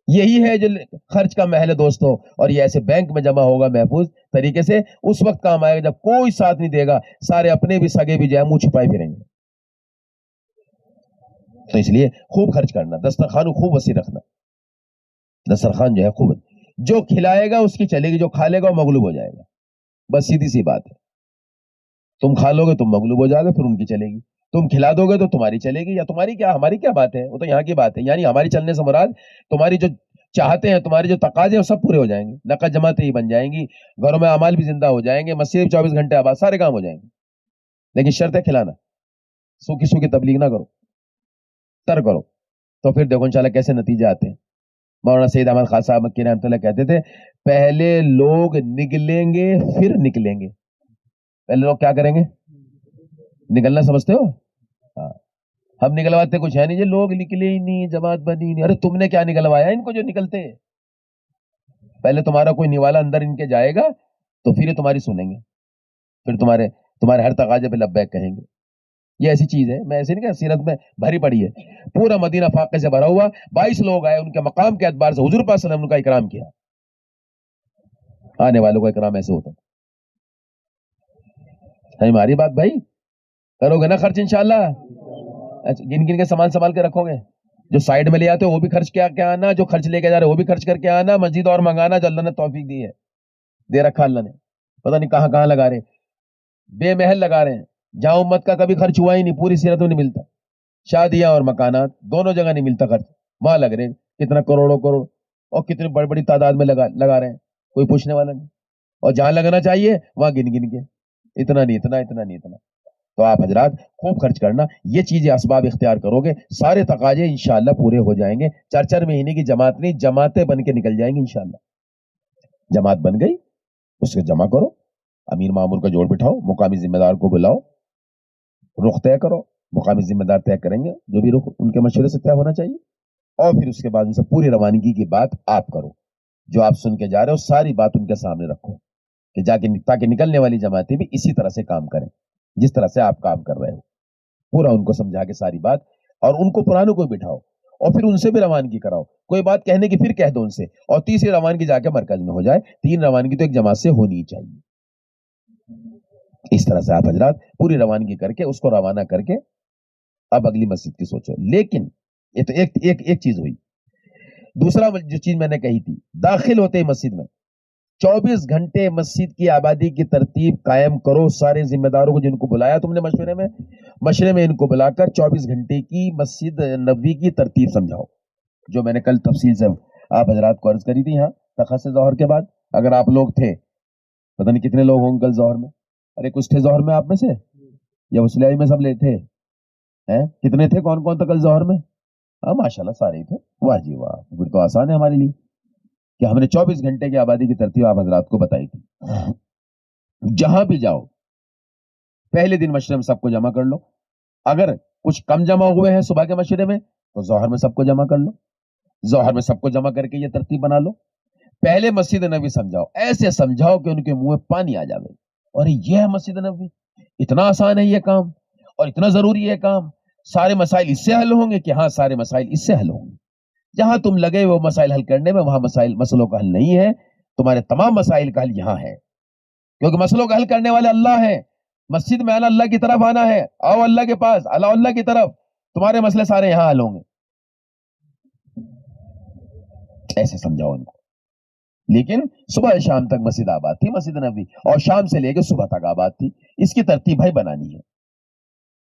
یہی ہے جو خرچ کا محل ہے دوستوں، اور یہ ایسے بینک میں جمع ہوگا محفوظ طریقے سے، اس وقت کام آئے گا جب کوئی ساتھ نہیں دے گا، سارے اپنے بھی سگے بھی جو ہے منہ چھپائے پھریں گے۔ تو اس لیے خوب خرچ کرنا، دسترخوان خوب وسیع رکھنا، دسترخوان جو ہے خوب، جو کھلائے گا اس کی چلے گی، جو کھا لے گا وہ مغلوب ہو جائے گا، بس سیدھی سی بات ہے۔ تم کھا لو گے تم مغلوب ہو جاؤ گے، پھر ان کی چلے گی، تم کھلا دو گے تو تمہاری چلے گی، یا تمہاری کیا ہماری کیا بات ہے، وہ تو یہاں کی بات ہے، یعنی ہماری چلنے سے مراد تمہاری جو چاہتے ہیں، تمہاری جو تقاضے ہیں وہ سب پورے ہو جائیں گے، نقد جماعتیں ہی بن جائیں گی، گھروں میں اعمال بھی زندہ ہو جائیں گے، مسجد 24 گھنٹے آباد، سارے کام ہو جائیں گے، لیکن شرط ہے کھلانا، سوکھی سوکھی تبلیغ نہ کرو، تر کرو، تو پھر دیکھو انشاءاللہ کیسے نتیجے آتے ہیں۔ مولانا سید احمد خان صاحب مکی رحمۃ اللہ کہتے تھے پہلے لوگ نکلیں گے پھر نکلیں گے، پہلے لوگ کیا کریں گے؟ نکلنا، سمجھتے ہو؟ ہاں، ہم نکلواتے کچھ ہے نہیں جی، لوگ نکلے ہی نہیں، جماعت بنی نہیں، ارے تم نے کیا نکلوایا ان کو جو نکلتے ہیں؟ پہلے تمہارا کوئی نوالا اندر ان کے جائے گا تو پھر یہ تمہاری سنیں گے، پھر تمہارے ہر تقاضے پہ لبیک کہیں گے۔ یہ ایسی چیز ہے، میں ایسے نہیں کہ سیرت میں بھری پڑی ہے، پورا مدینہ فاقے سے بھرا ہوا، 22 لوگ آئے، ان کے مقام کے اعتبار سے حضور پاک صلی اللہ علیہ وسلم نے ان کا اکرام کیا، آنے والوں کا اکرام ایسے ہوتا ہے۔ ہماری بات بھائی کرو گے نا خرچ انشاءاللہ؟ اچھا، گن گن کے سامان سنبھال کے رکھو گے، جو سائڈ میں لے آتے ہو وہ بھی خرچ کیا آنا، جو خرچ لے کے جا رہے وہ بھی خرچ کر کے آنا، مسجد اور منگانا جو اللہ نے توفیق دی ہے، دے رکھا اللہ نے، پتہ نہیں کہاں کہاں لگا رہے، بے محل لگا رہے ہیں، جہاں امت کا کبھی خرچ ہوا ہی نہیں، پوری سیرت میں نہیں ملتا، شادیاں اور مکانات دونوں جگہ نہیں ملتا خرچ، وہاں لگ رہے کتنا کروڑوں کروڑ، اور کتنی بڑی بڑی تعداد میں لگا رہے ہیں، کوئی پوچھنے والا نہیں، اور جہاں لگنا چاہیے وہاں گن گن کے اتنا نہیں اتنا اتنا نہیں اتنا۔ تو آپ حضرات خوب خرچ کرنا، یہ چیزیں اسباب اختیار کرو گے، سارے تقاضے انشاءاللہ پورے ہو جائیں گے، 4 مہینے کی جماعت نہیں، جماعتیں بن کے نکل جائیں گی انشاءاللہ۔ جماعت بن گئی، اس کو جمع کرو، امیر مامور کا جوڑ بٹھاؤ، مقامی ذمہ دار کو بلاؤ، رخ طے کرو، مقامی ذمہ دار طے کریں گے جو بھی رخ ان کے مشورے سے طے ہونا چاہیے، اور پھر اس کے بعد ان سے پوری روانگی کی بات آپ کرو، جو آپ سن کے جا رہے ہو ساری بات ان کے سامنے رکھو، کہ جا کے تاکہ نکلنے والی جماعتیں بھی اسی طرح سے کام کریں جس طرح سے آپ کام کر رہے ہو، پورا ان کو سمجھا کے ساری بات، اور ان کو پرانوں کو بٹھاؤ، اور پھر ان سے بھی روانگی کراؤ، کوئی بات کہنے کی پھر کہہ دو ان سے، اور تیسری روانگی جا کے مرکز میں ہو جائے، 3 روانگی تو ایک جماعت سے ہونی چاہیے۔ اس طرح سے آپ حضرات پوری روانگی کر کے اس کو روانہ کر کے اب اگلی مسجد کی سوچو۔ لیکن یہ تو ایک چیز ہوئی، دوسرا جو چیز میں نے کہی تھی، داخل ہوتے ہی مسجد میں 24 گھنٹے مسجد کی آبادی کی ترتیب قائم کرو، سارے ذمہ داروں کو جن کو بلایا تم نے مشورے میں ان کو بلا کر 24 گھنٹے کی مسجد نبوی کی ترتیب سمجھاؤ، جو میں نے کل تفصیل سے آپ حضرات کو عرض کری تھی. یہاں تخص ظہر کے بعد اگر آپ لوگ تھے، پتہ نہیں کتنے لوگ ہوں کل ظہر میں. ارے کچھ تھے ظہر میں آپ میں سے یا وسلیائی میں سب لے تھے؟ کتنے تھے؟ کون کون تھا کل ظہر میں؟ ہاں ماشاء اللہ سارے ہی تھے. واہ جی واہ، پھر تو آسان ہے ہمارے لیے کہ ہم نے 24 گھنٹے کی آبادی کی ترتیب آپ حضرات کو بتائی تھی. جہاں بھی جاؤ پہلے دن مشورے میں سب کو جمع کر لو. اگر کچھ کم جمع ہوئے ہیں صبح کے مشورے میں تو ظہر میں سب کو جمع کر لو. ظہر میں سب کو جمع کر کے یہ ترتیب بنا لو. پہلے مسجد نبوی سمجھاؤ، ایسے سمجھاؤ کہ ان کے منہ میں پانی آ جائے. اور یہ ہے مسجد نبوی، اتنا آسان ہے یہ کام اور اتنا ضروری ہے کام. سارے مسائل اس سے حل ہوں گے کہ ہاں سارے مسائل اس سے حل ہوں گے. جہاں تم لگے وہ مسائل حل کرنے میں، وہاں مسئلوں کا حل نہیں ہے. تمہارے تمام مسائل کا حل یہاں ہے، کیونکہ مسئلوں کا حل کرنے والے اللہ ہیں. مسجد میں آنا اللہ کی طرف آنا ہے. آؤ اللہ کے پاس، اللہ کی طرف، تمہارے مسئلے سارے یہاں حل ہوں گے. ایسے سمجھاؤ ان کو. لیکن صبح شام تک مسجد آباد تھی مسجد نبوی، اور شام سے لے کے صبح تک آباد تھی. اس کی ترتیب بھائی بنانی ہے.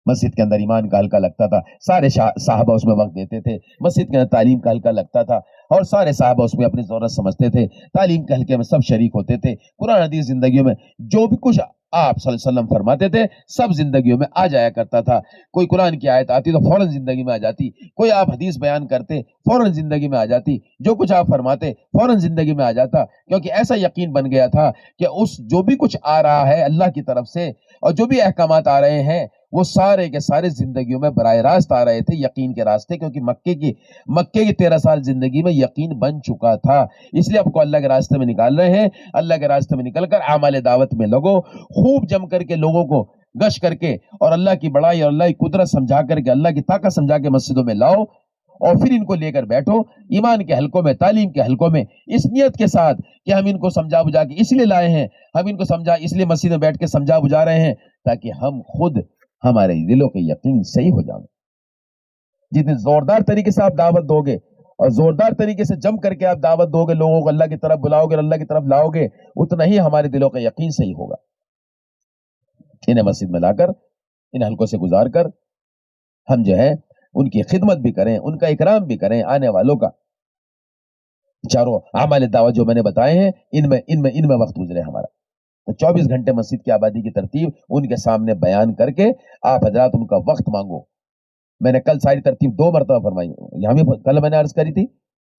مسجد کے اندر ایمان کا حلقہ لگتا تھا، سارے صحابہ اس میں وقت دیتے تھے. مسجد کے اندر تعلیم کا حلقہ لگتا تھا اور سارے صحابہ اس میں اپنی ضرورت سمجھتے تھے. تعلیم کے حلقے میں سب شریک ہوتے تھے. قرآن حدیث زندگیوں میں جو بھی کچھ آپ صلی اللہ علیہ وسلم فرماتے تھے سب زندگیوں میں آ جایا کرتا تھا. کوئی قرآن کی آیت آتی تو فوراً زندگی میں آ جاتی. کوئی آپ حدیث بیان کرتے فوراً زندگی میں آ جاتی. جو کچھ آپ فرماتے فوراً زندگی میں آ جاتا. کیونکہ ایسا یقین بن گیا تھا کہ اس جو بھی کچھ آ رہا ہے اللہ کی طرف سے اور جو بھی احکامات آ رہے ہیں وہ سارے کے سارے زندگیوں میں براہ راست آ رہے تھے یقین کے راستے. کیونکہ مکے کی 13 سال زندگی میں یقین بن چکا تھا. اس لیے آپ کو اللہ کے راستے میں نکال رہے ہیں. اللہ کے راستے میں نکل کر اعمال دعوت میں لگو، خوب جم کر کے لوگوں کو گش کر کے اور اللہ کی بڑائی اور اللہ کی قدرت سمجھا کر کے، اللہ کی طاقت سمجھا کے مسجدوں میں لاؤ اور پھر ان کو لے کر بیٹھو ایمان کے حلقوں میں، تعلیم کے حلقوں میں، اس نیت کے ساتھ کہ ہم ان کو سمجھا بجھا کے اس لیے لائے ہیں، ہم ان کو سمجھا اس لیے مسجد میں بیٹھ کے سمجھا بجھا رہے ہیں تاکہ ہم خود ہمارے دلوں کے یقین صحیح ہو جائیں. جتنے زوردار طریقے سے آپ دعوت دو گے اور زوردار طریقے سے جم کر کے آپ دعوت دو گے، لوگوں کو اللہ کی طرف بلاؤ گے اور اللہ کی طرف لاؤ گے، اتنا ہی ہمارے دلوں کا یقین صحیح ہوگا. انہیں مسجد میں لا کر ان حلقوں سے گزار کر ہم جو ہے ان کی خدمت بھی کریں، ان کا اکرام بھی کریں. آنے والوں کا چاروں اعمال دعوت جو میں نے بتائے ہیں ان میں وقت گزرے ہمارا. تو 24 گھنٹے مسجد کی آبادی کی ترتیب ان کے سامنے بیان کر کے آپ حضرات ان کا وقت مانگو. میں نے کل ساری ترتیب 2 مرتبہ فرمائی. یہاں بھی کل میں نے عرض کری تھی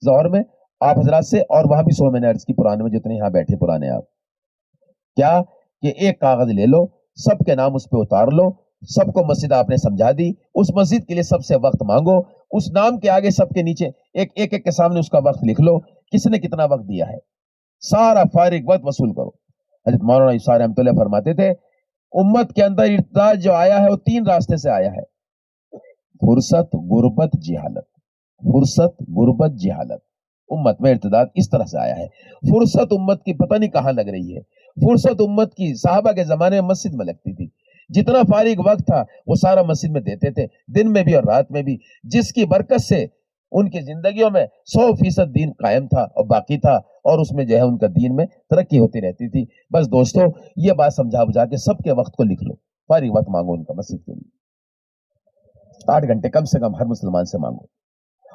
ظہر میں آپ حضرات سے، اور وہاں بھی میں نے عرض کی پرانے میں جتنے یہاں بیٹھے پرانے آپ کیا کہ ایک کاغذ لے لو، سب کے نام اس پہ اتار لو. سب کو مسجد آپ نے سمجھا دی، اس مسجد کے لیے سب سے وقت مانگو. اس نام کے آگے سب کے نیچے ایک کے سامنے اس کا وقت لکھ لو، کس نے کتنا وقت دیا ہے. سارا فارغ وقت وصول کرو. حضرت مولانا اشار رحمۃ اللہ فرماتے تھے امت کے اندر ارتداد جو آیا ہے وہ 3 راستے سے آیا ہے: فرصت، غربت، جہالت. فرصت، غربت، جہالت. امت میں ارتداد اس طرح سے آیا ہے. فرصت امت کی پتہ نہیں کہاں لگ رہی ہے. فرصت امت کی صحابہ کے زمانے میں مسجد میں لگتی تھی. جتنا فارغ وقت تھا وہ سارا مسجد میں دیتے تھے، دن میں بھی اور رات میں بھی، جس کی برکت سے ان کی زندگیوں میں 100% دین قائم تھا اور باقی تھا، اور اس میں جو ہے ان کا دین میں ترقی ہوتی رہتی تھی. بس دوستو یہ بات سمجھا بجھا کے سب کے وقت کو لکھ لو، فارغ وقت مانگو ان کا مسجد کے لیے. 8 گھنٹے کم سے کم ہر مسلمان سے مانگو.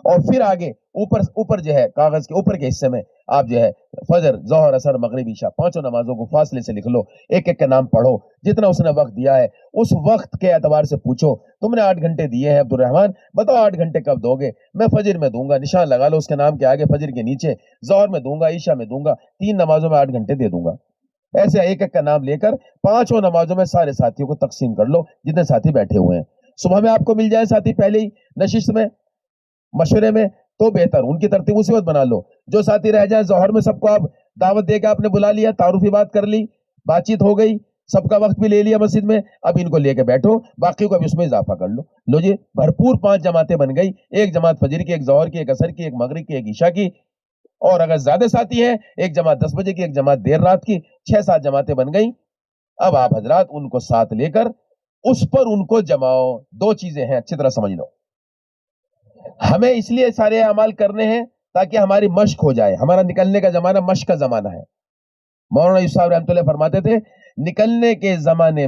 اور پھر آگے اوپر جو ہے کاغذ کے اوپر کے حصے میں آپ جو ہے فجر، ظہر، عصر، مغرب، عشاء 5 نمازوں کو فاصلے سے لکھ لو. ایک کا نام پڑھو، جتنا اس نے وقت دیا ہے اس وقت کے اعتبار سے پوچھو تم نے 8 گھنٹے دیے ہیں عبد الرحمان، بتاؤ 8 گھنٹے کب دو گے؟ میں فجر میں دوں گا، نشان لگا لو اس کے نام کے آگے فجر کے نیچے. ظہر میں دوں گا، عشاء میں دوں گا، 3 نمازوں میں 8 گھنٹے دے دوں گا. ایسے ایک کا نام لے کر 5 نمازوں میں سارے ساتھیوں کو تقسیم کر لو جتنے ساتھی بیٹھے ہوئے ہیں. صبح میں آپ کو مل جائے ساتھی پہلے ہی نشست میں مشورے میں تو بہتر، ان کی ترتیب اسی وقت بنا لو. جو ساتھی رہ جائیں ظہر میں سب کو آپ دعوت دے کے آپ نے بلا لیا، تعارفی بات کر لی، بات چیت ہو گئی، سب کا وقت بھی لے لیا مسجد میں. اب ان کو لے کے بیٹھو، باقی کو اب اس میں اضافہ کر لو. لو جی بھرپور 5 جماعتیں بن گئی، ایک جماعت فجر کی، ایک ظہر کی، ایک عصر کی، ایک مغرب کی، ایک عشاء کی. اور اگر زیادہ ساتھی ہیں ایک جماعت 10 بجے کی، ایک جماعت دیر رات کی. 6-7 جماعتیں بن گئی. اب آپ حضرات ان کو ساتھ لے کر اس پر ان کو جماؤ. 2 چیزیں ہیں اچھی طرح سمجھ لو. ہمیں اس لیے سارے اعمال کرنے ہیں تاکہ ہماری مشق ہو جائے. ہمارا نکلنے کا زمانہ مشق کا زمانہ ہے. مولانا یوسف صاحب رحمۃ اللہ فرماتے تھے نکلنے کے زمانے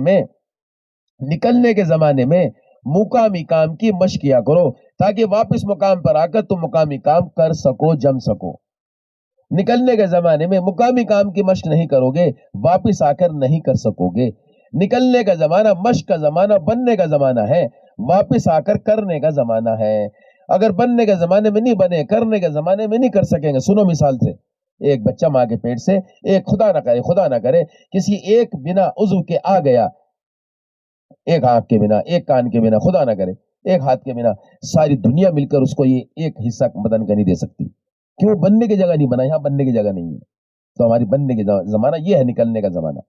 میں مقامی کام کی مشق کیا کرو. تاکہ واپس مقام پر آ کر تم مقامی کام کر سکو، جم سکو۔ نکلنے کے زمانے میں مقامی کام کی مشق نہیں کرو گے، واپس آ کر نہیں کر سکو گے۔ نکلنے کا زمانہ مشق کا زمانہ، بننے کا زمانہ ہے، واپس آ کر کرنے کا زمانہ ہے۔ اگر بننے کے زمانے میں نہیں بنے، کرنے کے زمانے میں نہیں کر سکیں گے۔ سنو مثال سے، ایک بچہ ماں کے پیٹ سے ایک خدا نہ کرے کسی ایک بنا عضو کے آ گیا، ایک آنکھ کے بنا، ایک کان کے بنا، خدا نہ کرے ایک ہاتھ کے بنا، ساری دنیا مل کر اس کو یہ ایک حصہ بدن کا نہیں دے سکتی، کیوں؟ بننے کی جگہ نہیں بنا، یہاں بننے کی جگہ نہیں ہے۔ تو ہماری بننے کے زمانہ یہ ہے، نکلنے کا زمانہ۔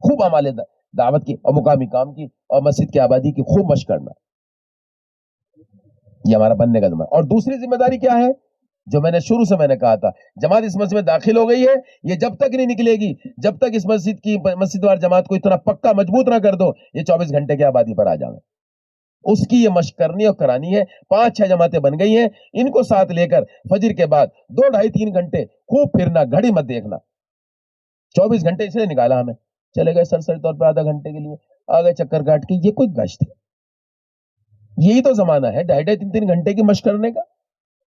خوب ہمارے دعوت کی اور مقامی کام کی اور مسجد کی آبادی کی خوب مشق کرنا، یہ ہمارا بننے کا زمانہ۔ اور دوسری ذمہ داری کیا ہے، جو میں نے شروع سے میں نے کہا تھا، جماعت اس مسجد میں داخل ہو گئی ہے، یہ جب تک نہیں نکلے گی، جب تک اس مسجد وار جماعت کو اتنا پکا مضبوط نہ کر دو یہ 24 گھنٹے کی آبادی پر آ جائیں، اس کی یہ مشق کرنی اور کرانی ہے۔ 5-6 جماعتیں بن گئی ہیں، ان کو ساتھ لے کر فجر کے بعد 2 ڈھائی 3 گھنٹے خوب پھرنا، گھڑی مت دیکھنا۔ 24 گھنٹے اس لیے نکالا ہمیں، چلے گئے سرسری طور پہ آدھا گھنٹے کے لیے، آ گئے چکر کاٹ کے، یہ کوئی گشت ہے؟ یہی تو زمانہ ہے 2.5-3 گھنٹے کی مشق کرنے کا۔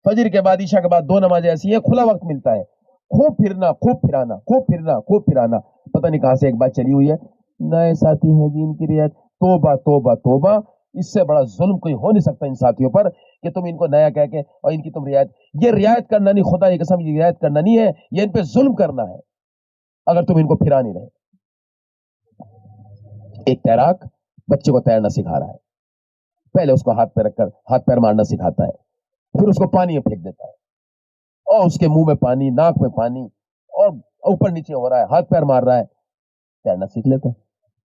فجر کے بعد عشاء کے بعد 2 نمازیں ایسی ہیں، کھلا وقت ملتا ہے، خوب پھرنا، خوب پھرانا، خوب پھرنا، خوب پھرانا۔ پتہ نہیں کہاں سے ایک بات چلی ہوئی ہے، نئے ساتھی ہیں جی، ان کی رعایت، توبہ توبہ توبہ، اس سے بڑا ظلم کوئی ہو نہیں سکتا ان ساتھیوں پر کہ تم ان کو نیا کہہ کے اور ان کی تم رعایت، یہ رعایت کرنا نہیں، خدا کی قسم یہ رعایت کرنا نہیں ہے، یہ ان پہ ظلم کرنا ہے اگر تم ان کو پھرا نہیں رہے۔ ایک تیراک بچے کو تیرنا سکھا رہا ہے، پہلے اس کو ہاتھ پہ رکھ کر ہاتھ پیر مارنا سکھاتا ہے، پھر اس کو پانی میں پھینک دیتا ہے اور اس کے منہ میں پانی، ناک میں پانی اور اوپر نیچے ہو رہا ہے، ہاتھ پیر مار رہا ہے، تیرنا سیکھ لیتا ہے۔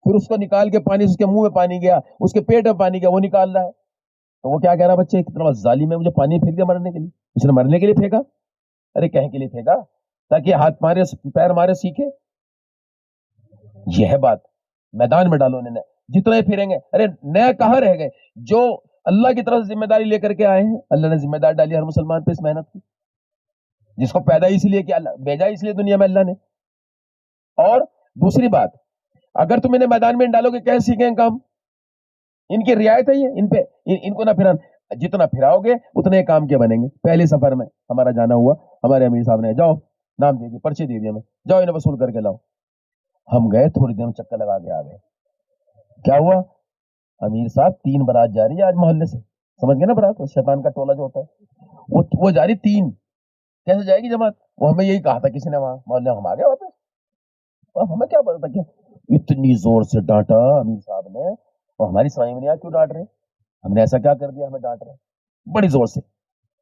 پھر اس کو نکال کے پانی، اس کے منہ میں پانی گیا، اس کے پیٹ میں پانی گیا، وہ نکال رہا ہے، تو وہ کیا کہہ رہا، بچے کتنا ظالم ہے، مجھے پانی پھینک دیا مرنے کے لیے۔ اس نے مرنے کے لیے پھینکا؟ ارے کہیں کے لیے پھینکا تاکہ ہاتھ مارے پیر مارے سیکھے۔ یہ ہے بات، میدان میں ڈالو انہیں، جتنے پھریں گے۔ ارے نیا کہاں رہ گئے؟ جو اللہ کی طرف ذمہ داری لے کر کے آئے ہیں، اللہ نے ذمہ داری ڈالی ہر مسلمان پہ اس محنت کی، جس کو پیدا اس لیے کیا، اللہ بھیجا اس لیے دنیا میں اللہ نے۔ اور دوسری بات، اگر تم انہیں میدان میں ڈالو گے کیسے سیکھیں کام؟ ان کی رعایت ہے یہ، ان پہ ان کو نہ پھرانا، جتنا پھراؤ گے اتنے کام کے بنیں گے۔ پہلے سفر میں ہمارا جانا ہوا، ہمارے امیر صاحب نے جاؤ نام دے دیے، پرچے دے دیے ہمیں، جاؤ انہیں وصول کر کے لاؤ۔ ہم گئے، تھوڑی دیر میں چکر لگا کے آ گئے۔ کیا ہوا؟ امیر صاحب 3 برات جا رہی ہے آج محلے سے، سمجھ گئے نا برات، شیطان کا ٹولہ جو ہوتا ہے وہ جا رہی 3، کیسے جائے گی جماعت؟ وہ ہمیں یہی کہا تھا کسی نے وہاں محلے، ہم آ گئے واپس، اب ہمیں کیا پتا تھا، کیا اتنی زور سے ڈانٹا امیر صاحب نے، اور ہماری سمجھ میں نہیں آیا کیوں ڈانٹ رہے، ہم نے ایسا کیا کر دیا ہمیں ڈانٹ رہے بڑی زور سے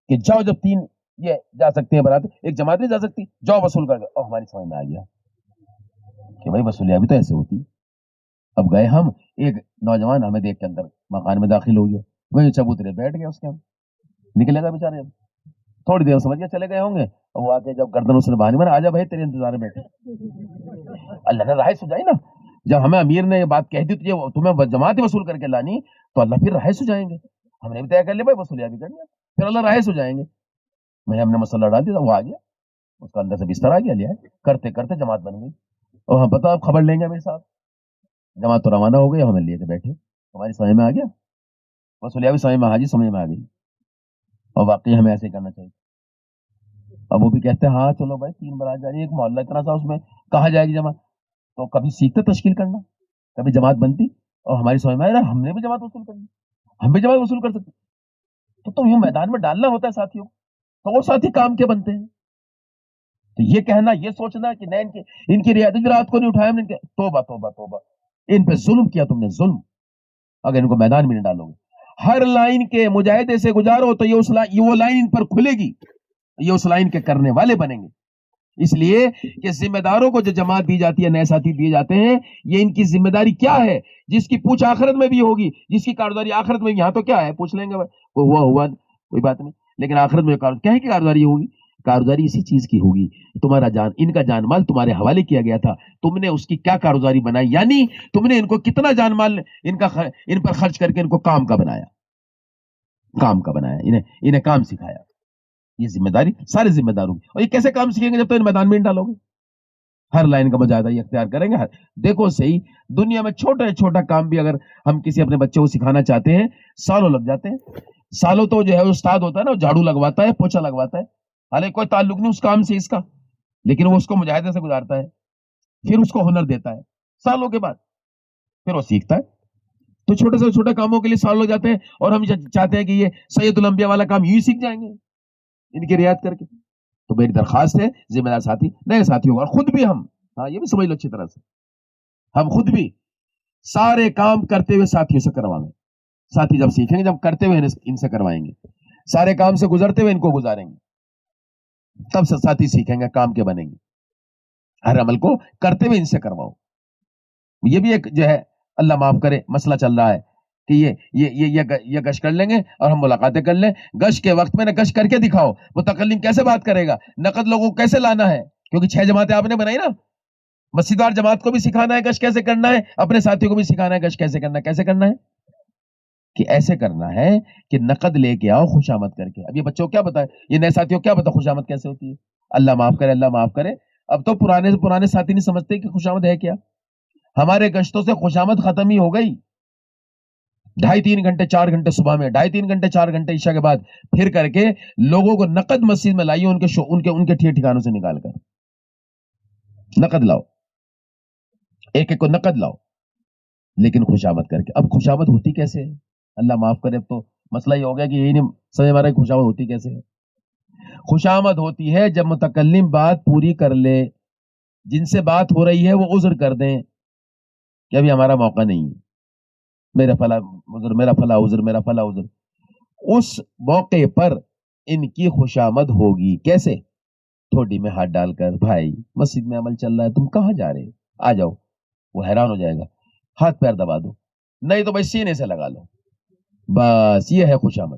کہ جاؤ، جب 3 یہ جا سکتے ہیں برات، ایک جماعت نہیں جا سکتی، جاؤ وصول کر کے۔ اور ہماری سمجھ میں آ گیا کہ بھائی وصولیابی بھی تو ایسے ہوتی ہے۔ اب گئے ہم، ایک نوجوان ہمیں دیکھ کے اندر مکان میں داخل ہو گیا، وہی چبوترے بیٹھ گیا، اس کے ہم نکلے گا بیچارے، تھوڑی دیر سمجھ گیا چلے گئے ہوں گے، اور وہ آ کے جب گردن اس نے باہر مارا، آجا بھائی تیرے انتظار میں بیٹھے۔ اللہ نے راہ سجائی نا، جب ہمیں امیر نے یہ بات کہہ دی تو تمہیں جماعت وصول کر کے لانی، تو اللہ پھر راہ سجائیں گے۔ ہم نے بھی طے کر لیا بھائی وصولیابی کرنی ہے، پھر اللہ راہ سجائیں گے۔ میں ہم نے مسئلہ ڈال دیا، وہ آ گیا، اس کا اندر سے بستر آ گیا، لیا کرتے کرتے جماعت بن گئی، اور ہم پتا آپ خبر لیں گے میرے ساتھ، جماعت تو روانہ ہو گئی، ہمیں لے کے بیٹھے، ہماری سمجھ میں آ گیا، وصولیابی سمجھ میں حاجی سمجھ میں آ گئی، اور واقعی ہمیں ایسے کرنا چاہیے۔ اب وہ بھی کہتے ہیں ہاں چلو بھائی 3 برات جا رہی ہے، ایک محلہ اتنا سا، اس میں کہاں جائے گی جماعت؟ تو کبھی سیکھتے تشکیل کرنا، کبھی جماعت بنتی، اور ہماری سمجھ میں آیا ہم نے بھی جماعت وصول کرنی، ہم بھی جماعت وصول کر سکتے، تو تم یوں میدان میں ڈالنا ہوتا ہے ساتھیوں، تو وہ ساتھی کام کے بنتے ہیں۔ تو یہ کہنا، یہ سوچنا کہ نہیں ان کی رعایت رات کو نہیں اٹھایا ہم نے، توبہ توبہ توبہ، ان پہ ظلم کیا تم نے، ظلم، اگر ان کو میدان میں نہیں ڈالو گے، ہر لائن کے مجاہدے سے گزارو تو یہ وہ لائن ان پر کھلے گی، یہ اس لائن کے کرنے والے بنیں گے۔ اس لیے کہ ذمہ داروں کو جو جماعت دی جاتی ہے، نئے ساتھی دیے جاتے ہیں، یہ ان کی ذمہ داری کیا ہے، جس کی پوچھ آخرت میں بھی ہوگی، جس کی کارداری آخرت میں، یہاں تو کیا ہے پوچھ لیں گے ہوا کوئی بات نہیں، لیکن آخرت میں کیا ہے کہ کارداری ہوگی، کارداری اسی چیز کی ہوگی، تمہارا ان کا جان مال تمہارے حوالے کیا گیا تھا، تم نے اس کی کیا کارداری بنائی، یعنی تم نے ان کو کتنا جان مال ان پر خرچ کر کے ان کو کام کا بنایا، انہیں کام سکھایا۔ یہ ذمہ داری سارے ذمہ داروں کی، اور یہ کیسے کام سیکھیں گے جب تک ان میدان میں نہیں ڈالو گے، ہر لائن کا مجاہدہ یہ اختیار کریں گے۔ دیکھو صحیح، دنیا میں چھوٹا چھوٹا کام بھی اگر ہم کسی اپنے بچے کو سکھانا چاہتے ہیں، سالوں لگ جاتے ہیں۔ سالوں تو جو ہے استاد ہوتا ہے نا، جھاڑو لگواتا ہے، پوچھا لگواتا ہے، حالانکہ کوئی تعلق نہیں اس کام سے اس کا، لیکن وہ اس کو مجاہدے سے گزارتا ہے، پھر اس کو ہنر دیتا ہے سالوں کے بعد، پھر وہ سیکھتا ہے۔ تو چھوٹے سے چھوٹے کاموں کے لیے سال لگ جاتے ہیں، اور ہم چاہتے ہیں کہ یہ سید الانبیاء والا کام یوں ہی سیکھ جائیں گے ان کی رعایت کر کے۔ تو میری درخواست ہے ذمہ دار ساتھی، نئے ساتھی ہوگا، اور خود بھی ہم، ہاں یہ بھی سمجھ لو اچھی طرح سے، ہم خود بھی سارے کام کرتے ہوئے ساتھیوں سے کروائیں گے۔ ساتھی جب سیکھیں گے، جب کرتے ہوئے ان سے کروائیں گے، سارے کام سے گزرتے ہوئے ان کو گزاریں گے، تب سے ساتھی سیکھیں گے، کام کے بنیں گے۔ ہر عمل کو کرتے ہوئے ان سے کرواؤ۔ یہ بھی ایک جو ہے اللہ معاف کرے مسئلہ چل رہا ہے کہ یہ گشت کر لیں گے اور ہم ملاقاتیں کر لیں، گشت کے وقت میں نہ گشت کر کے دکھاؤ، متکلم کیسے بات کرے گا، نقد لوگوں کو کیسے لانا ہے، کیونکہ 6 جماعتیں آپ نے بنائی نا، مسجدار جماعت کو بھی سکھانا ہے گشت کیسے کرنا ہے، اپنے ساتھیوں کو بھی سکھانا ہے گشت کیسے کرنا ہے۔ کیسے کرنا ہے کہ ایسے کرنا ہے کہ نقد لے کے آؤ خوشامد کر کے۔ اب یہ بچوں کو کیا بتائے، یہ نئے ساتھیوں کو کیا بتا خوشامد کیسے ہوتی ہے، اللہ معاف کرے، اللہ معاف کرے۔ اب تو پرانے سے پرانے ساتھی نہیں سمجھتے کہ خوشامد ہے کیا۔ ہمارے گشتوں سے خوشامد ختم ہی ہو گئی، 2.5-3 گھنٹے 4 گھنٹے صبح میں، 2.5-3 گھنٹے 4 گھنٹے عشاء کے بعد پھر کر کے لوگوں کو نقد مسجد میں لائیے، ان کے ٹھکانوں سے نکال کر نقد لاؤ، ایک ایک کو نقد لاؤ، لیکن خوشامد کر کے۔ اب خوشامد ہوتی کیسے ہے، اللہ معاف کرے، اب تو مسئلہ یہ ہو گیا کہ یہی نہیں سمجھ ہمارا خوشامد ہوتی کیسے ہے۔ خوشامد ہوتی ہے جب متکلم بات پوری کر لے، جن سے بات ہو رہی ہے وہ عذر کر دیں کہ ابھی ہمارا موقع نہیں ہے، میرا فلاں عذر، میرا فلاں عذر، میرا فلاں عذر، اس موقع پر ان کی خوشامد ہوگی۔ کیسے؟ تھوڑی میں ہاتھ ڈال کر، بھائی مسجد میں عمل چل رہا ہے، تم کہاں جا رہے، آ جاؤ۔ وہ حیران ہو جائے گا، ہاتھ پیر دبا دو، نہیں تو بھائی سینے سے لگا لو، بس یہ ہے خوشامد۔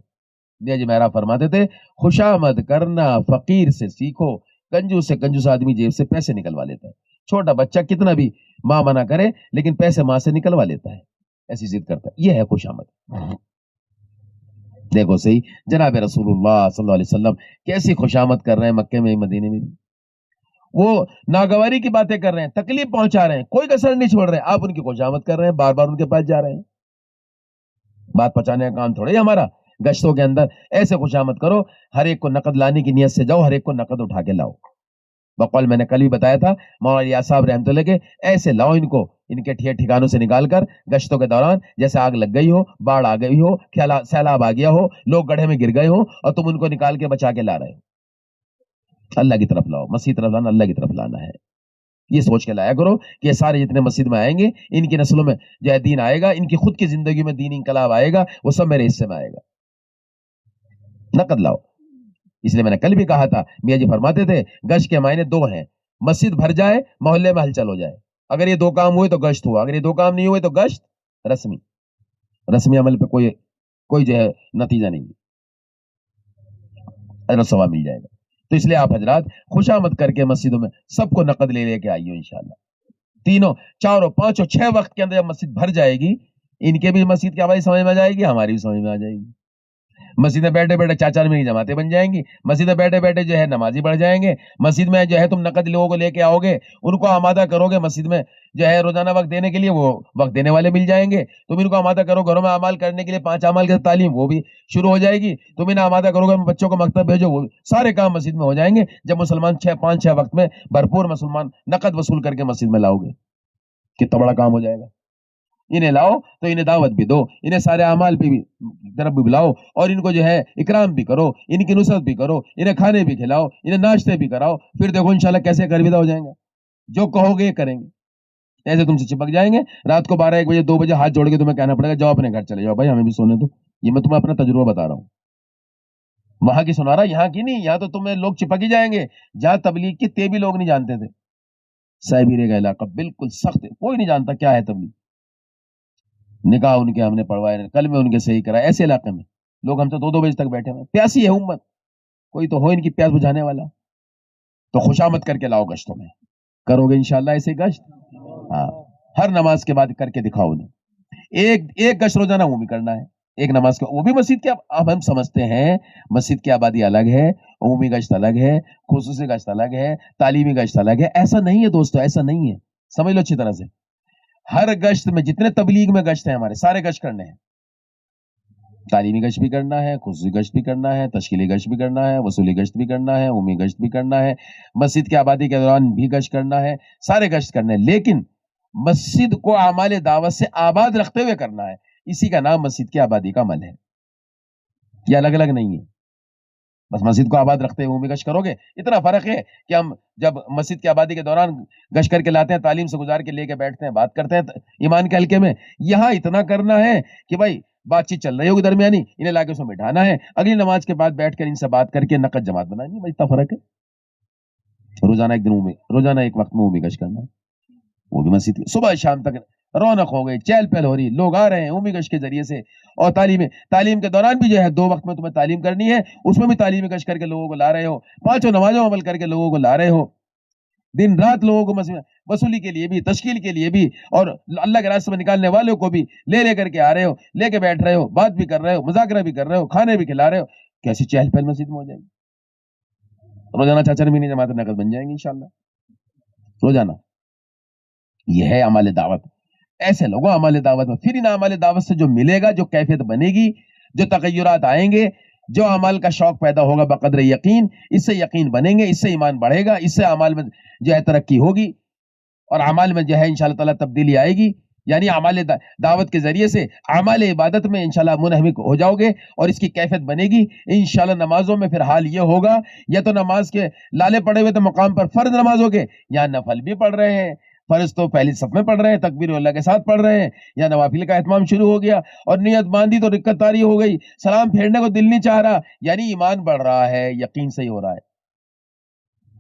جی میرا فرماتے تھے خوشامد کرنا فقیر سے سیکھو، کنجوس سے کنجوس آدمی جیب سے پیسے نکلوا لیتا ہے، چھوٹا بچہ کتنا بھی ماں منع کرے لیکن پیسے ماں سے نکلوا لیتا ہے، ایسی ضد کرتا ہے، یہ ہے خوشامد۔ دیکھو صحیح جناب رسول اللہ صلی اللہ علیہ وسلم کیسی خوشامد کر رہے ہیں مکے میں، مدینے میں، وہ ناگواری کی باتیں کر رہے ہیں، تکلیف پہنچا رہے ہیں، کوئی کسر نہیں چھوڑ رہے، آپ ان کی خوشامد کر رہے ہیں، بار بار ان کے پاس جا رہے ہیں۔ بات پہنچانے کا کام تھوڑے ہمارا، گشتوں کے اندر ایسے خوشامد کرو، ہر ایک کو نقد لانے کی نیت سے جاؤ، ہر ایک کو نقد اٹھا کے لاؤ۔ بقول میں نے کل بھی بتایا تھا، مولانا صاحب رحمۃ اللہ کے ایسے لاؤ ان کو، ان کے ٹھکانوں سے نکال کر، گشتوں کے دوران جیسے آگ لگ گئی ہو، باڑھ آ گئی ہو، سیلاب آ گیا ہو، لوگ گڑھے میں گر گئے ہو اور تم ان کو نکال کے بچا کے لا رہے ہو۔ اللہ کی طرف لاؤ، مسیح طرف لانا، اللہ کی طرف لانا ہے، یہ سوچ کے لایا کرو کہ یہ سارے جتنے مسجد میں آئیں گے، ان کی نسلوں میں جو ہے دین آئے گا، ان کی خود کی زندگی میں دین انقلاب آئے گا، وہ سب میرے حصے میں آئے گا۔ نقد لاؤ، اس لیے میں نے کل بھی کہا تھا، میاں جی فرماتے تھے گشت کے معنی 2 ہیں، مسجد بھر جائے، محلے میں ہلچل ہو جائے، اگر یہ 2 کام ہوئے تو گشت ہوا، اگر یہ 2 کام نہیں ہوئے تو گشت رسمی عمل پہ کوئی جو ہے نتیجہ نہیں، اجر و ثواب مل جائے گا۔ تو اس لیے آپ حضرات خوشامد کر کے مسجدوں میں سب کو نقد لے کے آئیے انشاءاللہ، تینوں 4 5 اور 6 وقت کے اندر جب مسجد بھر جائے گی، ان کے بھی مسجد کی آواز سمجھ میں آ جائے گی، ہماری بھی سمجھ میں آ جائے گی، مسجد میں بیٹھے بیٹھے 4 میں جماعتیں بن جائیں گی، مسجد میں بیٹھے بیٹھے جو ہے نمازی بڑھ جائیں گے، مسجد میں جو ہے تم نقد لوگوں کو لے کے آؤ گے، ان کو آمادہ کرو گے مسجد میں جو ہے روزانہ وقت دینے کے لیے، وہ وقت دینے والے مل جائیں گے، تم ان کو آمادہ کرو گھروں میں اعمال کرنے کے لیے، 5 اعمال کی تعلیم وہ بھی شروع ہو جائے گی، تم انہیں آمادہ کرو گے بچوں کو مکتب بھیجو، وہ سارے کام مسجد میں ہو جائیں گے، جب مسلمان 5-6 وقت میں بھرپور مسلمان نقد وصول کر کے مسجد میں لاؤ گے، کتنا بڑا کام ہو جائے گا۔ انہیں لاؤ تو انہیں دعوت بھی دو، انہیں سارے اعمال پہ بھی طرف بھی بلاؤ، اور ان کو جو ہے اکرام بھی کرو، ان کی نصرت بھی کرو، انہیں کھانے بھی کھلاؤ، انہیں ناشتے بھی کراؤ، پھر دیکھو انشاءاللہ کیسے گرویدہ ہو جائیں گے، جو کہو گے یہ کریں گے، ایسے تم سے چپک جائیں گے، رات کو 12-1 بجے 2 بجے ہاتھ جوڑ کے تمہیں کہنا پڑے گا جاؤ اپنے گھر چلے جاؤ، بھائی ہمیں بھی سونے دو۔ یہ میں تمہیں اپنا تجربہ بتا رہا ہوں، وہاں کی سنا رہا، یہاں کی نہیں، یہاں تو تمہیں لوگ چپک ہی جائیں گے، جہاں تبلیغ کی بھی لوگ نہیں جانتے تھے، سائبیریا کا علاقہ بالکل سخت ہے، کوئی نہیں جانتا کیا ہے تبلیغ، نکاح ان کے ہم نے پڑھوائے، کل میں ان کے صحیح کرا، ایسے علاقے میں لوگ ہم سے 2-2 بجے تک بیٹھے ہوئے، پیاسی ہے امت، کوئی تو ہو ان کی پیاس بجھانے والا، تو خوشامد کر کے لاؤ گشتوں میں، کرو گے انشاءاللہ ایسے گشت، ہاں ہر نماز کے بعد کر کے دکھاؤ انہیں، ایک گشت روزانہ وہ بھی کرنا ہے، ایک نماز کا، وہ بھی مسجد کے، اب ہم سمجھتے ہیں مسجد کی آبادی الگ ہے، عمومی گشت الگ ہے، خصوصی گشت الگ ہے، تعلیمی گشت الگ ہے، ایسا نہیں ہے دوستو، ایسا نہیں ہے، سمجھ لو اچھی طرح سے، ہر گشت میں جتنے تبلیغ میں گشت ہیں ہمارے سارے گشت کرنے ہیں، تعلیمی گشت بھی کرنا ہے، خصوصی گشت بھی کرنا ہے، تشکیلی گشت بھی کرنا ہے، وصولی گشت بھی کرنا ہے، عمومی گشت بھی کرنا ہے، مسجد کی آبادی کے دوران بھی گشت کرنا ہے، سارے گشت کرنے ہیں، لیکن مسجد کو اعمال دعوت سے آباد رکھتے ہوئے کرنا ہے. اسی کا نام مسجد کی آبادی کا عمل ہے. یہ الگ الگ نہیں ہے. بس مسجد کو آباد رکھتے ہوئے عمومی گشت کرو گے. اتنا فرق ہے کہ ہم جب مسجد کی آبادی کے دوران گشت کر کے لاتے ہیں، تعلیم سے گزار کے لے کے بیٹھتے ہیں، بات کرتے ہیں ایمان کے حلقے میں، یہاں اتنا کرنا ہے کہ بھائی بات چیت چل رہی ہوگی درمیانی، انہیں لا کے اس میں بٹھانا ہے، اگلی نماز کے بعد بیٹھ کر ان سے بات کر کے نقد جماعت بنانی ہے. اتنا فرق ہے. روزانہ ایک دن روزانہ ایک وقت میں عمومی گشت کرنا ہے، وہ بھی مسجد کی صبح شام تک رونق ہو گئی، چہل پہل ہو رہی، لوگ آ رہے ہیں عمومی گشت کے ذریعے سے. اور تعلیم کے دوران بھی جو ہے 2 وقت میں تمہیں تعلیم کرنی ہے، اس میں بھی تعلیمی گشت کر کے لوگوں کو لا رہے ہو، 5 نمازوں عمل کر کے لوگوں کو لا رہے ہو، دن رات لوگوں کو وصولی کے لیے بھی، تشکیل کے لیے بھی، اور اللہ کے راستے میں نکالنے والوں کو بھی لے کر کے آ رہے ہو، لے کے بیٹھ رہے ہو، بات بھی کر رہے ہو، مذاکرہ بھی کر رہے ہو، کھانے بھی کھلا رہے ہو. کیسی چہل پہل مسجد میں ہو جائے گی. روزانہ 4 مہینے جماعت نقد بن جائیں گی انشاءاللہ روزانہ. یہ ہے اعمال دعوت. ایسے لوگوں اعمال دعوت میں پھر ان اعمال دعوت سے جو ملے گا، جو کیفیت بنے گی، جو تغیرات آئیں گے، جو اعمال کا شوق پیدا ہوگا بقدر یقین، اس سے یقین بنیں گے، اس سے ایمان بڑھے گا، اس سے اعمال میں جو ہے ترقی ہوگی، اور اعمال میں جو ہے انشاءاللہ تعالی تبدیلی آئے گی. یعنی اعمال دعوت کے ذریعے سے اعمال عبادت میں انشاءاللہ منہمک ہو جاؤ گے، اور اس کی کیفیت بنے گی. انشاءاللہ نمازوں میں پھر حال یہ ہوگا، یا تو نماز کے لالے پڑے ہوئے تو مقام پر فرض نمازوں کے، یا نفل بھی پڑھ رہے ہیں، فرض تو پہلی صف میں پڑھ رہے ہیں، تکبیر اللہ کے ساتھ پڑھ رہے ہیں، یا نوافل کا اہتمام شروع ہو گیا، اور نیت باندھی تو رکعت طاری ہو گئی، سلام پھیرنے کو دل نہیں چاہ رہا، یعنی ایمان بڑھ رہا ہے، یقین صحیح ہو رہا ہے.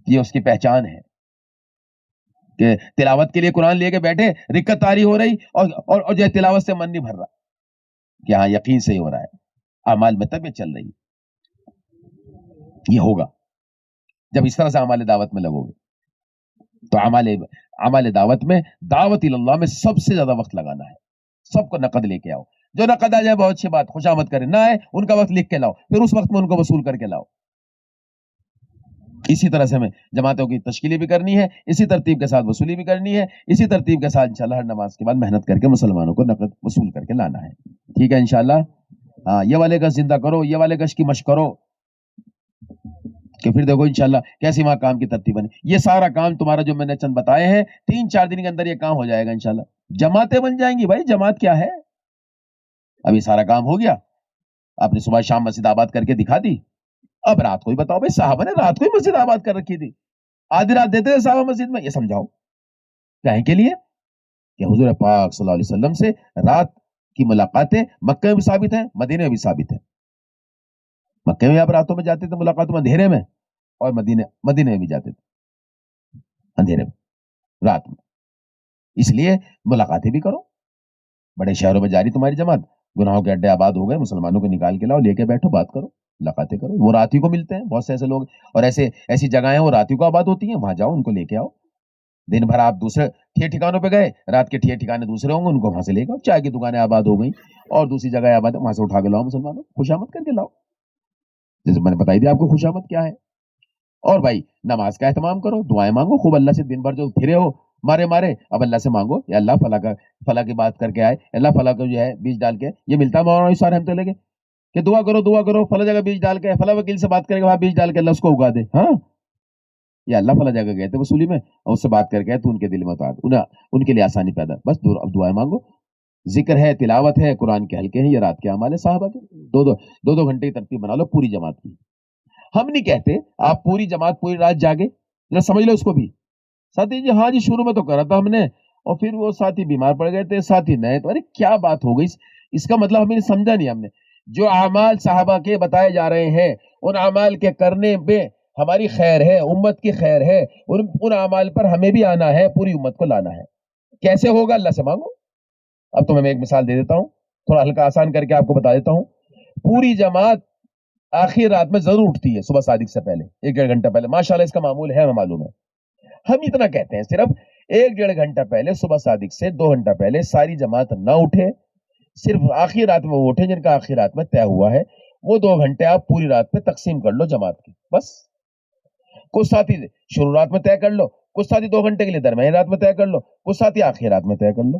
یہ اس کی پہچان ہے کہ تلاوت کے لیے قرآن لے کے بیٹھے، رکعت طاری ہو رہی، اور جو ہے تلاوت سے من نہیں بھر رہا، کہ ہاں یقین صحیح ہو رہا ہے، اعمال میں طبیعت چل رہی. یہ ہوگا جب اس طرح سے اعمال دعوت میں لگو گے. تو اعمال دعوت میں، دعوت اللہ میں سب سے زیادہ وقت لگانا ہے. سب کو نقد لے کے آؤ، جو نقد آ جائے بہت اچھی بات، خوشامد کرے، نہ آئے ان کا وقت لکھ کے لاؤ، پھر اس وقت میں ان کو وصول کر کے لاؤ. اسی طرح سے ہمیں جماعتوں کی تشکیلی بھی کرنی ہے، اسی ترتیب کے ساتھ وصولی بھی کرنی ہے، اسی ترتیب کے ساتھ انشاءاللہ ہر نماز کے بعد محنت کر کے مسلمانوں کو نقد وصول کر کے لانا ہے. ٹھیک ہے انشاءاللہ. ہاں، یہ والے گش زندہ کرو، یہ والے گش کی مشق کرو، کہ پھر دیکھو انشاءاللہ کیسی وہاں کام کی ترتیب بنے. یہ سارا کام تمہارا جو میں نے چند بتائے ہیں، 3-4 دن کے اندر یہ کام ہو جائے گا انشاءاللہ. جماعتیں بن جائیں گی. بھائی جماعت کیا ہے؟ اب یہ سارا کام ہو گیا، آپ نے صبح شام مسجد آباد کر کے دکھا دی. اب رات کو ہی بتاؤ. بھائی صحابہ نے رات کو ہی مسجد آباد کر رکھی تھی، آدھی رات دیتے تھے صحابہ مسجد میں. یہ سمجھاؤ کہیں کے لیے کہ حضور پاک صلی اللہ علیہ وسلم سے رات کی ملاقاتیں مکہ میں بھی ثابت ہیں، مدینے میں بھی ثابت ہیں. مکہ میں آپ راتوں میں جاتے تھے ملاقاتوں میں اندھیرے میں، اور مدینے میں بھی جاتے تھے اندھیرے میں رات میں. اس لیے ملاقاتیں بھی کرو. بڑے شہروں میں جاری تمہاری جماعت، گناہوں کے اڈے آباد ہو گئے، مسلمانوں کو نکال کے لاؤ، لے کے بیٹھو، بات کرو، ملاقاتیں کرو. وہ رات ہی کو ملتے ہیں بہت سے ایسے لوگ، اور ایسی جگہیں وہ رات ہی کو آباد ہوتی ہیں، وہاں جاؤ، ان کو لے کے آؤ. دن بھر آپ دوسرے ٹھکانوں پہ گئے، رات کے ٹھکانے دوسرے ہوں گے، ان کو وہاں سے لے گا. چائے کی دکانیں آباد ہو گئی اور دوسری جگہ آباد ہے، وہاں سے اٹھا کے لاؤ، مسلمانوں خوشامد کر کے لاؤ. جیسے میں نے بتائی دی آپ کو خوشامد کیا ہے. اور بھائی نماز کا اہتمام کرو، دعائیں مانگو خوب اللہ سے. دن بھر جو پھرے ہو مارے اب اللہ سے مانگو، یا اللہ فلاں کی بات کر کے آئے، اللہ فلاں کو جو ہے بیج ڈال کے. یہ ملتا ہے مولانا سارے ہم تو لگے کہ دعا کرو فلاں جگہ بیج ڈال کے، فلاں وکیل سے بات کرے گا، وہاں بیج ڈال کے اللہ اس کو اگا دے. ہاں، یا اللہ فلاں جگہ گئے تھے وصولی میں، اور اس سے بات کر کے تو ان کے دل میں ان کے لیے آسانی پیدا. بس اب دعائیں مانگو. ذکر ہے، تلاوت ہے، قرآن کے حلقے ہیں، یہ رات کے اعمال ہے صحابہ کے. دو گھنٹے کی ترتیب بنا لو پوری جماعت کی. ہم نہیں کہتے آپ پوری جماعت پوری رات جاگے، سمجھ لو اس کو بھی. ساتھی جی ہاں جی شروع میں تو کرا تھا ہم نے، اور پھر وہ ساتھی بیمار پڑ گئے تھے، ساتھی نئے تو. ارے کیا بات ہو گئی، اس کا مطلب ہمیں سمجھا نہیں ہم نے. جو اعمال صحابہ کے بتائے جا رہے ہیں، ان اعمال کے کرنے میں ہماری خیر ہے، امت کی خیر ہے. ان اعمال پر ہمیں بھی آنا ہے، پوری امت کو لانا ہے. کیسے ہوگا؟ اللہ سے مانگو. اب تو میں ایک مثال دے دیتا ہوں، تھوڑا ہلکا آسان کر کے آپ کو بتا دیتا ہوں. پوری جماعت آخر رات میں ضرور اٹھتی ہے، صبح صادق سے پہلے 1-1.5 گھنٹہ پہلے. ماشاءاللہ اس کا معمول ہے، ہمیں معلوم ہے. ہم اتنا کہتے ہیں صرف 1-1.5 گھنٹہ پہلے، صبح صادق سے 2 گھنٹہ پہلے ساری جماعت نہ اٹھے. صرف آخری رات میں وہ اٹھے جن کا آخری رات میں طے ہوا ہے. وہ 2 گھنٹے آپ پوری رات میں تقسیم کر لو جماعت کی. بس کچھ ساتھی شروع رات میں طے کر لو، کچھ ساتھی 2 گھنٹے کے لیے درمیانی رات میں طے کر لو، کچھ ساتھی آخری رات میں طے کر لو.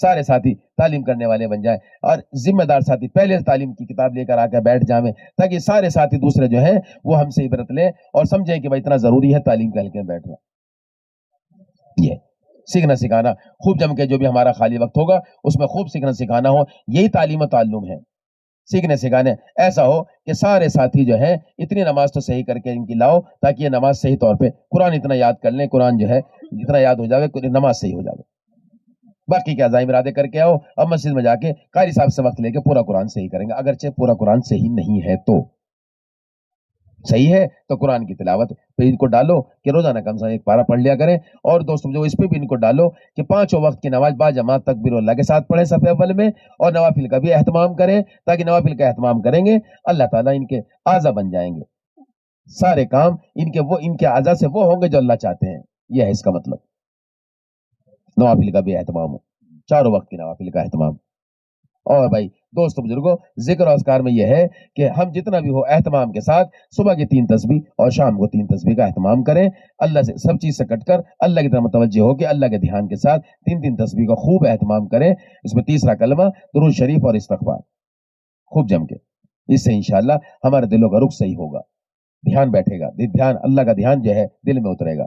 سارے ساتھی تعلیم کرنے والے بن جائیں اور ذمہ دار ساتھی پہلے تعلیم کی کتاب لے کر آ کے بیٹھ جائیں، تاکہ سارے ساتھی دوسرے جو ہیں وہ ہم سے عبرت لیں اور سمجھیں کہ بھائی اتنا ضروری ہے تعلیم کے حلقے میں بیٹھنا. یہ سیکھنا سکھانا خوب جم کے جو بھی ہمارا خالی وقت ہوگا اس میں خوب سیکھنا سکھانا ہو، یہی تعلیم و تعلم ہے. سیکھنے سکھانے ایسا ہو کہ سارے ساتھی جو ہے اتنی نماز تو صحیح کر کے ان کی لاؤ تاکہ یہ نماز صحیح طور پہ قرآن اتنا یاد کر لیں، قرآن جو ہے جتنا یاد ہو جائے نماز صحیح ہو جائے. باقی کے عزائم ارادے کر کے آؤ، اب مسجد میں جا کے قاری صاحب سے وقت لے کے پورا قرآن صحیح کریں گے. اگرچہ پورا قرآن صحیح نہیں ہے تو صحیح ہے تو قرآن کی تلاوت پہ ان کو ڈالو کہ روزانہ کم سے کم ایک پارہ پڑھ لیا کریں. اور دوستوں جو اس پہ بھی ان کو ڈالو کہ 5 وقت کی نماز با جماعت تکبیر اللہ کے ساتھ پڑھیں صف اول میں، اور نوافل کا بھی اہتمام کریں، تاکہ نوافل کا اہتمام کریں گے اللہ تعالیٰ ان کے اعضا بن جائیں گے. سارے کام ان کے اعضا سے وہ ہوں گے جو اللہ چاہتے ہیں. یہ ہے اس کا مطلب، نوافل کا بھی اہتمام ہو، 4 وقت کی نوافل کا اہتمام. اور بھائی دوستو بزرگوں ذکر و اذکار میں یہ ہے کہ ہم جتنا بھی ہو اہتمام کے ساتھ صبح کی 3 تسبیح اور شام کو 3 تسبیح کا اہتمام کریں. اللہ سے سب چیز سے کٹ کر اللہ کی طرف متوجہ ہو کے اللہ کے دھیان کے ساتھ 3 تسبیح کا خوب اہتمام کریں. اس میں تیسرا کلمہ درود شریف اور استغفار خوب جم کے. اس سے انشاءاللہ ہمارے دلوں کا رخ صحیح ہوگا، دھیان بیٹھے گا، دھیان اللہ کا دھیان جو ہے دل میں اترے گا،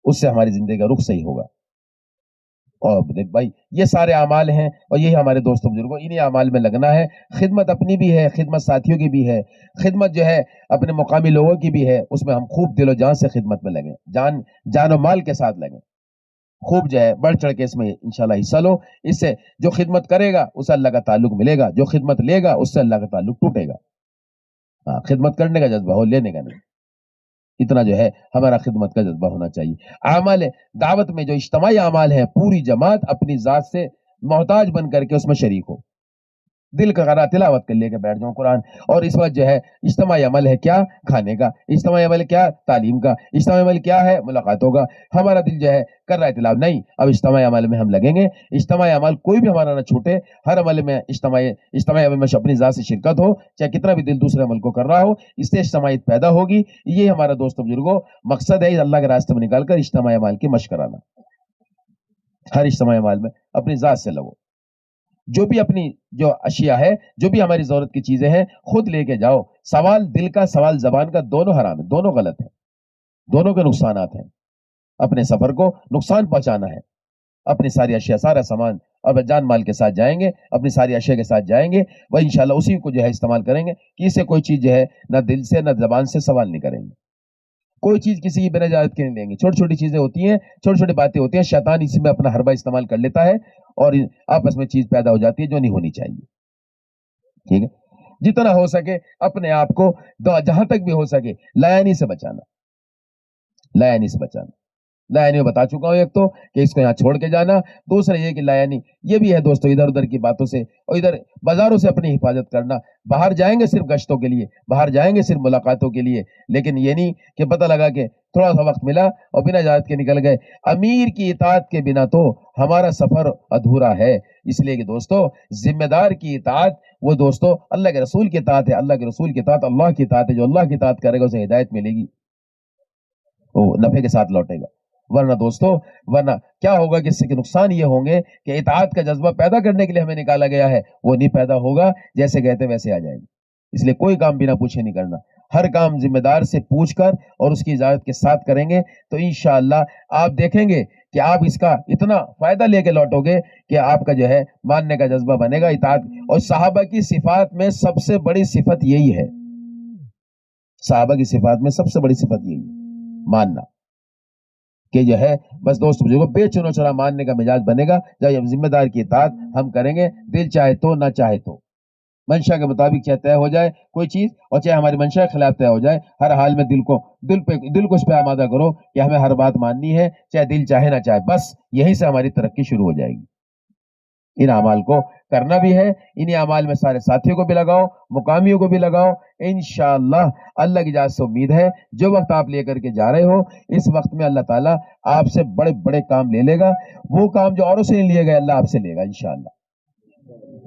اس سے ہماری زندگی کا رخ صحیح ہوگا. اور دیکھ بھائی یہ سارے اعمال ہیں اور یہی ہمارے دوستوں بزرگوں انہی اعمال میں لگنا ہے. خدمت اپنی بھی ہے، خدمت ساتھیوں کی بھی ہے، خدمت جو ہے اپنے مقامی لوگوں کی بھی ہے. اس میں ہم خوب دل و جان سے خدمت میں لگیں، جان و مال کے ساتھ لگیں. خوب جو ہے بڑھ چڑھ کے اس میں انشاءاللہ حصہ لو. اس سے جو خدمت کرے گا اسے اللہ کا تعلق ملے گا، جو خدمت لے گا اس سے اللہ کا تعلق ٹوٹے گا. ہاں خدمت کرنے کا جذبہ ہو، لینے کا نہیں. اتنا جو ہے ہمارا خدمت کا جذبہ ہونا چاہیے. اعمال دعوت میں جو اجتماعی اعمال ہیں پوری جماعت اپنی ذات سے محتاج بن کر کے اس میں شریک ہو. دل کا غرا تلاوت کر لے کے بیٹھ جاؤں قرآن. اور اس وقت جو ہے اجتماعی عمل ہے کیا؟ کھانے کا. اجتماعی عمل کیا؟ تعلیم کا. اجتماعی عمل کیا ہے؟ ملاقاتوں کا. ہمارا دل جو ہے کر رہا ہے تلاوت نہیں، اب اجتماعی عمل میں ہم لگیں گے. اجتماعی عمل کوئی بھی ہمارا نہ چھوٹے، ہر عمل میں اجتماعی عمل میں اپنی ذات سے شرکت ہو، چاہے کتنا بھی دل دوسرے عمل کو کر رہا ہو، اس سے اجتماعیت پیدا ہوگی. یہ ہمارا دوستوں بزرگوں مقصد ہے اللہ کے راستے میں نکال کر اجتماعی عمل کی مشق کرانا. ہر اجتماعی عمل میں اپنی ذات سے لگو. جو بھی اپنی جو اشیاء ہے، جو بھی ہماری ضرورت کی چیزیں ہیں خود لے کے جاؤ. سوال دل کا سوال زبان کا دونوں حرام ہے، دونوں غلط ہیں، دونوں کے نقصانات ہیں. اپنے سفر کو نقصان پہنچانا ہے. اپنی ساری اشیاء سارا سامان اب جان مال کے ساتھ جائیں گے، اپنی ساری اشیاء کے ساتھ جائیں گے، وہ انشاءاللہ اسی کو جو ہے استعمال کریں گے کہ اس سے کوئی چیز جو ہے نہ دل سے نہ زبان سے سوال نہیں کریں گے. کوئی چیز کسی کی بنا اجازت کے نہیں لیں گے. چھوٹی چھوٹی چیزیں ہوتی ہیں، چھوٹی چھوٹی باتیں ہوتی ہیں، شیطان اسی میں اپنا حربہ استعمال کر لیتا ہے اور آپس میں چیز پیدا ہو جاتی ہے جو نہیں ہونی چاہیے. ٹھیک ہے، جتنا ہو سکے اپنے آپ کو جہاں تک بھی ہو سکے لایانی سے بچانا. لایانی سے بچانا، لایانی میں بتا چکا ہوں. ایک تو کہ اس کو یہاں چھوڑ کے جانا، دوسرا یہ کہ لایانی یہ بھی ہے دوستو ادھر ادھر کی باتوں سے اور ادھر بازاروں سے اپنی حفاظت کرنا. باہر جائیں گے صرف گشتوں کے لیے، باہر جائیں گے صرف ملاقاتوں کے لیے، لیکن یہ نہیں کہ پتہ لگا کہ تھوڑا سا وقت ملا اور بنا اجازت کے نکل گئے. امیر کی اطاعت کے بنا تو ہمارا سفر ادھورا ہے. اس لیے کہ دوستو ذمہ دار کی اطاعت وہ دوستو اللہ کے رسول کی اطاعت ہے. اللہ کے رسول کی اطاعت اللہ کی اطاعت ہے. جو اللہ کی اطاعت کرے گا اسے ہدایت ملے گی، وہ نفع کے ساتھ لوٹے گا. ورنہ دوستو کیا ہوگا کہ اس سے نقصان یہ ہوں گے کہ اطاعت کا جذبہ پیدا کرنے کے لیے ہمیں نکالا گیا ہے وہ نہیں پیدا ہوگا، جیسے کہتے ویسے آ جائے گی. اس لیے کوئی کام بنا پوچھے نہیں کرنا. ہر کام ذمہ دار سے پوچھ کر اور اس کی اجازت کے ساتھ کریں گے تو انشاءاللہ آپ دیکھیں گے کہ آپ اس کا اتنا فائدہ لے کے لوٹو گے کہ آپ کا جو ہے ماننے کا جذبہ بنے گا. اطاعت اور صحابہ کی صفات میں سب سے بڑی صفت یہی ہے. صحابہ کی صفات میں سب سے بڑی صفت یہی ہے، ماننا. کہ جو ہے بس دوست بزرگوں بے چنو چرا ماننے کا مزاج بنے گا جب ذمہ دار کی اطاعت ہم کریں گے، دل چاہے تو نہ چاہے تو. منشا کے مطابق چاہے طے ہو جائے کوئی چیز اور چاہے ہماری منشا کے خلاف طے ہو جائے، ہر حال میں دل کو اس پہ آمادہ کرو کہ ہمیں ہر بات ماننی ہے، چاہے دل چاہے نہ چاہے. بس یہیں سے ہماری ترقی شروع ہو جائے گی. ان اعمال کو کرنا بھی ہے. انہی اعمال میں سارے ساتھیوں کو بھی لگاؤ، مقامیوں کو بھی لگاؤ. انشاءاللہ اللہ کی اجازت سے امید ہے جو وقت آپ لے کر کے جا رہے ہو اس وقت میں اللہ تعالیٰ آپ سے بڑے بڑے کام لے لے گا. وہ کام جو اوروں سے نہیں لیے گئے اللہ آپ سے لے گا انشاءاللہ.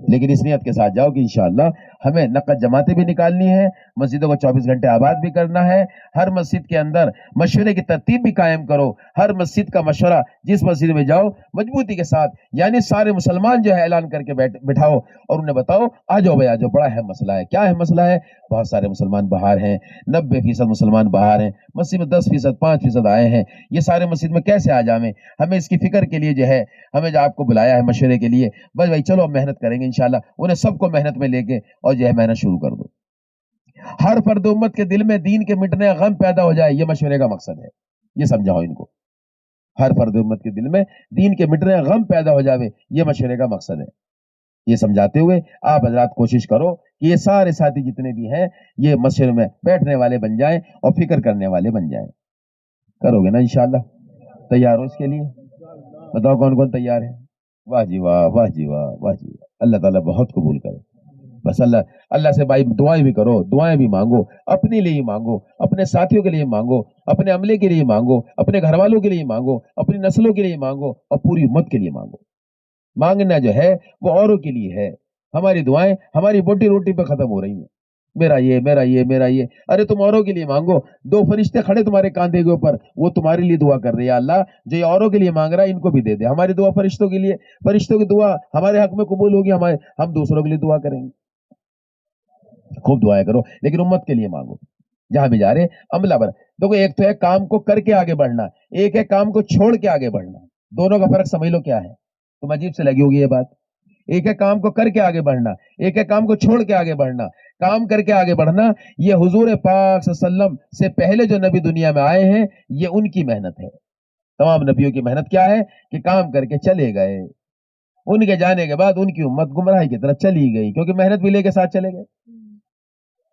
لیکن اس نیت کے ساتھ جاؤ کہ انشاءاللہ ہمیں نقد جماعتیں بھی نکالنی ہے، مسجدوں کو 24 گھنٹے آباد بھی کرنا ہے، ہر مسجد کے اندر مشورے کی ترتیب بھی قائم کرو، ہر مسجد کا مشورہ جس مسجد میں جاؤ مضبوطی کے ساتھ، یعنی سارے مسلمان جو ہے اعلان کر کے بٹھاؤ اور انہیں بتاؤ آ جاؤ بھائی آ جاؤ، بڑا اہم مسئلہ ہے۔ کیا اہم مسئلہ ہے؟ بہت سارے مسلمان باہر ہیں، 90% مسلمان باہر ہیں، مسجد میں 10%، 5% آئے ہیں، یہ سارے مسجد میں کیسے آ جائیں؟ ہمیں اس کی فکر کے لیے جو ہے ہمیں جو آپ کو بلایا ہے مشورے کے لیے، بس بھائی چلو محنت کریں گے انشاءاللہ، انہیں سب کو محنت میں لے کے اور جو ہے محنت شروع کر دو۔ ہر فرد امت کے دل میں دین کے مٹنے کا غم پیدا ہو جائے، یہ مشورے کا مقصد ہے، یہ سمجھاؤ ان کو۔ ہر فرد امت کے دل میں دین کے مٹنے کا غم پیدا ہو جائے، یہ مشورے کا مقصد ہے۔ یہ سمجھاتے ہوئے آپ حضرات کوشش کرو کہ یہ سارے ساتھی جتنے بھی ہیں یہ مشورے میں بیٹھنے والے بن جائیں اور فکر کرنے والے بن جائیں۔ کرو گے نا انشاءاللہ؟ تیار ہو اس کے لیے؟ بتاؤ کون کون تیار ہے؟ واہ جی واہ، واہ جی واہ، واہ جی واہ، اللہ تعالیٰ بہت قبول کرے۔ بس اللہ سے بھائی دعائیں بھی کرو، دعائیں بھی مانگو، اپنے لیے مانگو، اپنے ساتھیوں کے لیے مانگو، اپنے عملے کے لیے مانگو، اپنے گھر والوں کے لیے مانگو، اپنی نسلوں کے لیے مانگو اور پوری امت کے لیے مانگو۔ مانگنا جو ہے وہ اوروں کے لیے ہے، ہماری دعائیں ہماری بوٹی روٹی پہ ختم ہو رہی ہیں، میرا یہ میرا یہ میرا یہ، ارے تم اوروں کے لیے مانگو، 2 فرشتے کھڑے تمہارے کاندھے کے اوپر، وہ تمہارے لیے دعا کر رہے ہیں، اللہ جو یہ اوروں کے لیے مانگ رہا ہے ان کو بھی دے دے، ہماری دعا فرشتوں کے لیے، فرشتوں کی دعا ہمارے حق میں قبول ہوگی، ہم دوسروں کے لیے دعا کریں گے۔ خوب دعائیں کرو لیکن امت کے لیے مانگو، جہاں بھی جا رہے عملہ بنا۔ دیکھو ایک تو ہے کام کو کر کے آگے بڑھنا، ایک ہے کام کو چھوڑ کے آگے بڑھنا، دونوں کا فرق سمجھ لو کیا ہے، تم عجیب سے لگی ہوگی یہ بات۔ ایک ہے کام کو کر کے آگے بڑھنا، ایک ہے کام کو چھوڑ کے آگے بڑھنا۔ کام کر کے آگے بڑھنا یہ حضور پاک صلی اللہ علیہ وسلم سے پہلے جو نبی دنیا میں آئے ہیں یہ ان کی محنت ہے۔ تمام نبیوں کی محنت کیا ہے کہ کام کر کے چلے گئے، ان کے جانے کے بعد ان کی امت گمراہی کی طرف چلی گئی کیونکہ محنت بھی لے کے ساتھ چلے گئے۔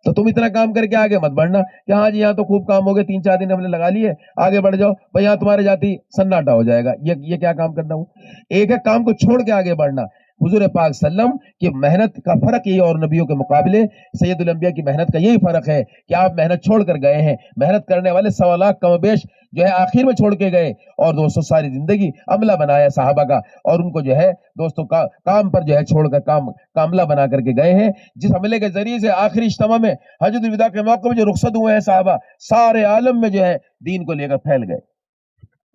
تو تم اتنا کام کر کے آگے مت بڑھنا کہ ہاں جی یہاں تو خوب کام ہو گئے، 3-4 دن ہم نے لگا لیے، آگے بڑھ جاؤ بھائی، یہاں تمہارے جاتی سناٹا ہو جائے گا، یہ کیا کام کرنا ہو۔ ایک ہے کام کو چھوڑ کے آگے بڑھنا، حضور پاک صلی اللہ علیہ وسلم کی محنت کا فرق یہ اور نبیوں کے مقابلے سید الانبیاء کی محنت کا یہی فرق ہے کہ آپ محنت چھوڑ کر گئے ہیں۔ محنت کرنے والے 1.25 لاکھ کم و بیش جو ہے آخر میں چھوڑ کے گئے، اور دوستو ساری زندگی عملہ بنایا صحابہ کا، اور ان کو جو ہے دوستو کام پر جو ہے چھوڑ کر کام کا عملہ بنا کر کے گئے ہیں، جس عملے کے ذریعے سے آخری اجتماع میں حجۃ الوداع کے موقع میں جو رخصت ہوئے ہیں صحابہ، سارے عالم میں جو ہے دین کو لے کر پھیل گئے،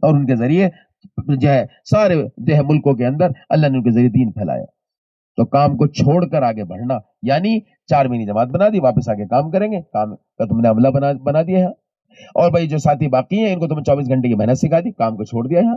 اور ان کے ذریعے جو ہے سارے جو ہے ملکوں کے اندر اللہ نے ان کے ذریعے دین پھیلایا۔ تو کام کو چھوڑ کر آگے بڑھنا یعنی 4 مہینے جماعت بنا دی، واپس آگے کام کریں گے، کام کا تم نے عملہ بنا دیا ہے، اور بھائی جو ساتھی باقی ہیں ان کو تم 24 گھنٹے کی محنت سکھا دی، کام کو چھوڑ دیا ہے۔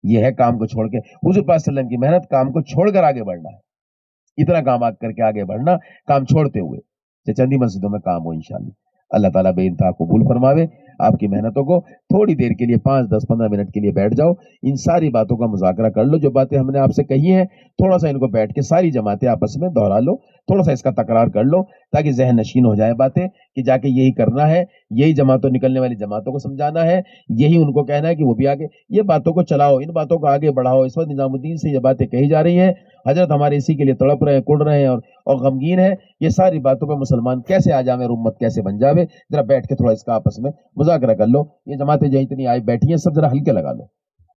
یہ ہے کام کو چھوڑ کے حضور پاک صلی اللہ علیہ وسلم کی محنت، کام کو چھوڑ کر آگے بڑھنا ہے، اتنا کام کر کے آگے بڑھنا، کام چھوڑتے ہوئے چندی مسجدوں میں کام ہو انشاءاللہ۔ اللہ تعالیٰ بے انتہا قبول فرماوے آپ کی محنتوں کو۔ تھوڑی دیر کے لیے 5, 10, 15 منٹ کے لیے بیٹھ جاؤ، ان ساری باتوں کا مذاکرہ کر لو، جو باتیں ہم نے آپ سے کہی ہیں تھوڑا سا ان کو بیٹھ کے ساری جماعتیں آپس میں دوہرا لو، تھوڑا سا اس کا تکرار کر لو تاکہ ذہن نشین ہو جائے باتیں کہ جا کے یہی کرنا ہے، یہی جماعتوں نکلنے والی جماعتوں کو سمجھانا ہے، یہی ان کو کہنا ہے کہ وہ بھی آگے یہ باتوں کو چلاؤ، ان باتوں کو آگے بڑھاؤ۔ اس وقت نظام الدین سے یہ باتیں کہی جا رہی ہیں، حضرت ہمارے اسی کے لیے تڑپ رہے ہیں، کڑ رہے ہیں اور غمگین ہیں، یہ ساری باتوں پہ مسلمان کیسے آ جاوے اور امت کیسے بن جاوے، ذرا بیٹھ کے تھوڑا اس کا آپس میں مذاکرہ کر لو۔ یہ جماعتیں جو اتنی آئی بیٹھی ہیں سب ذرا ہلکے لگا لو۔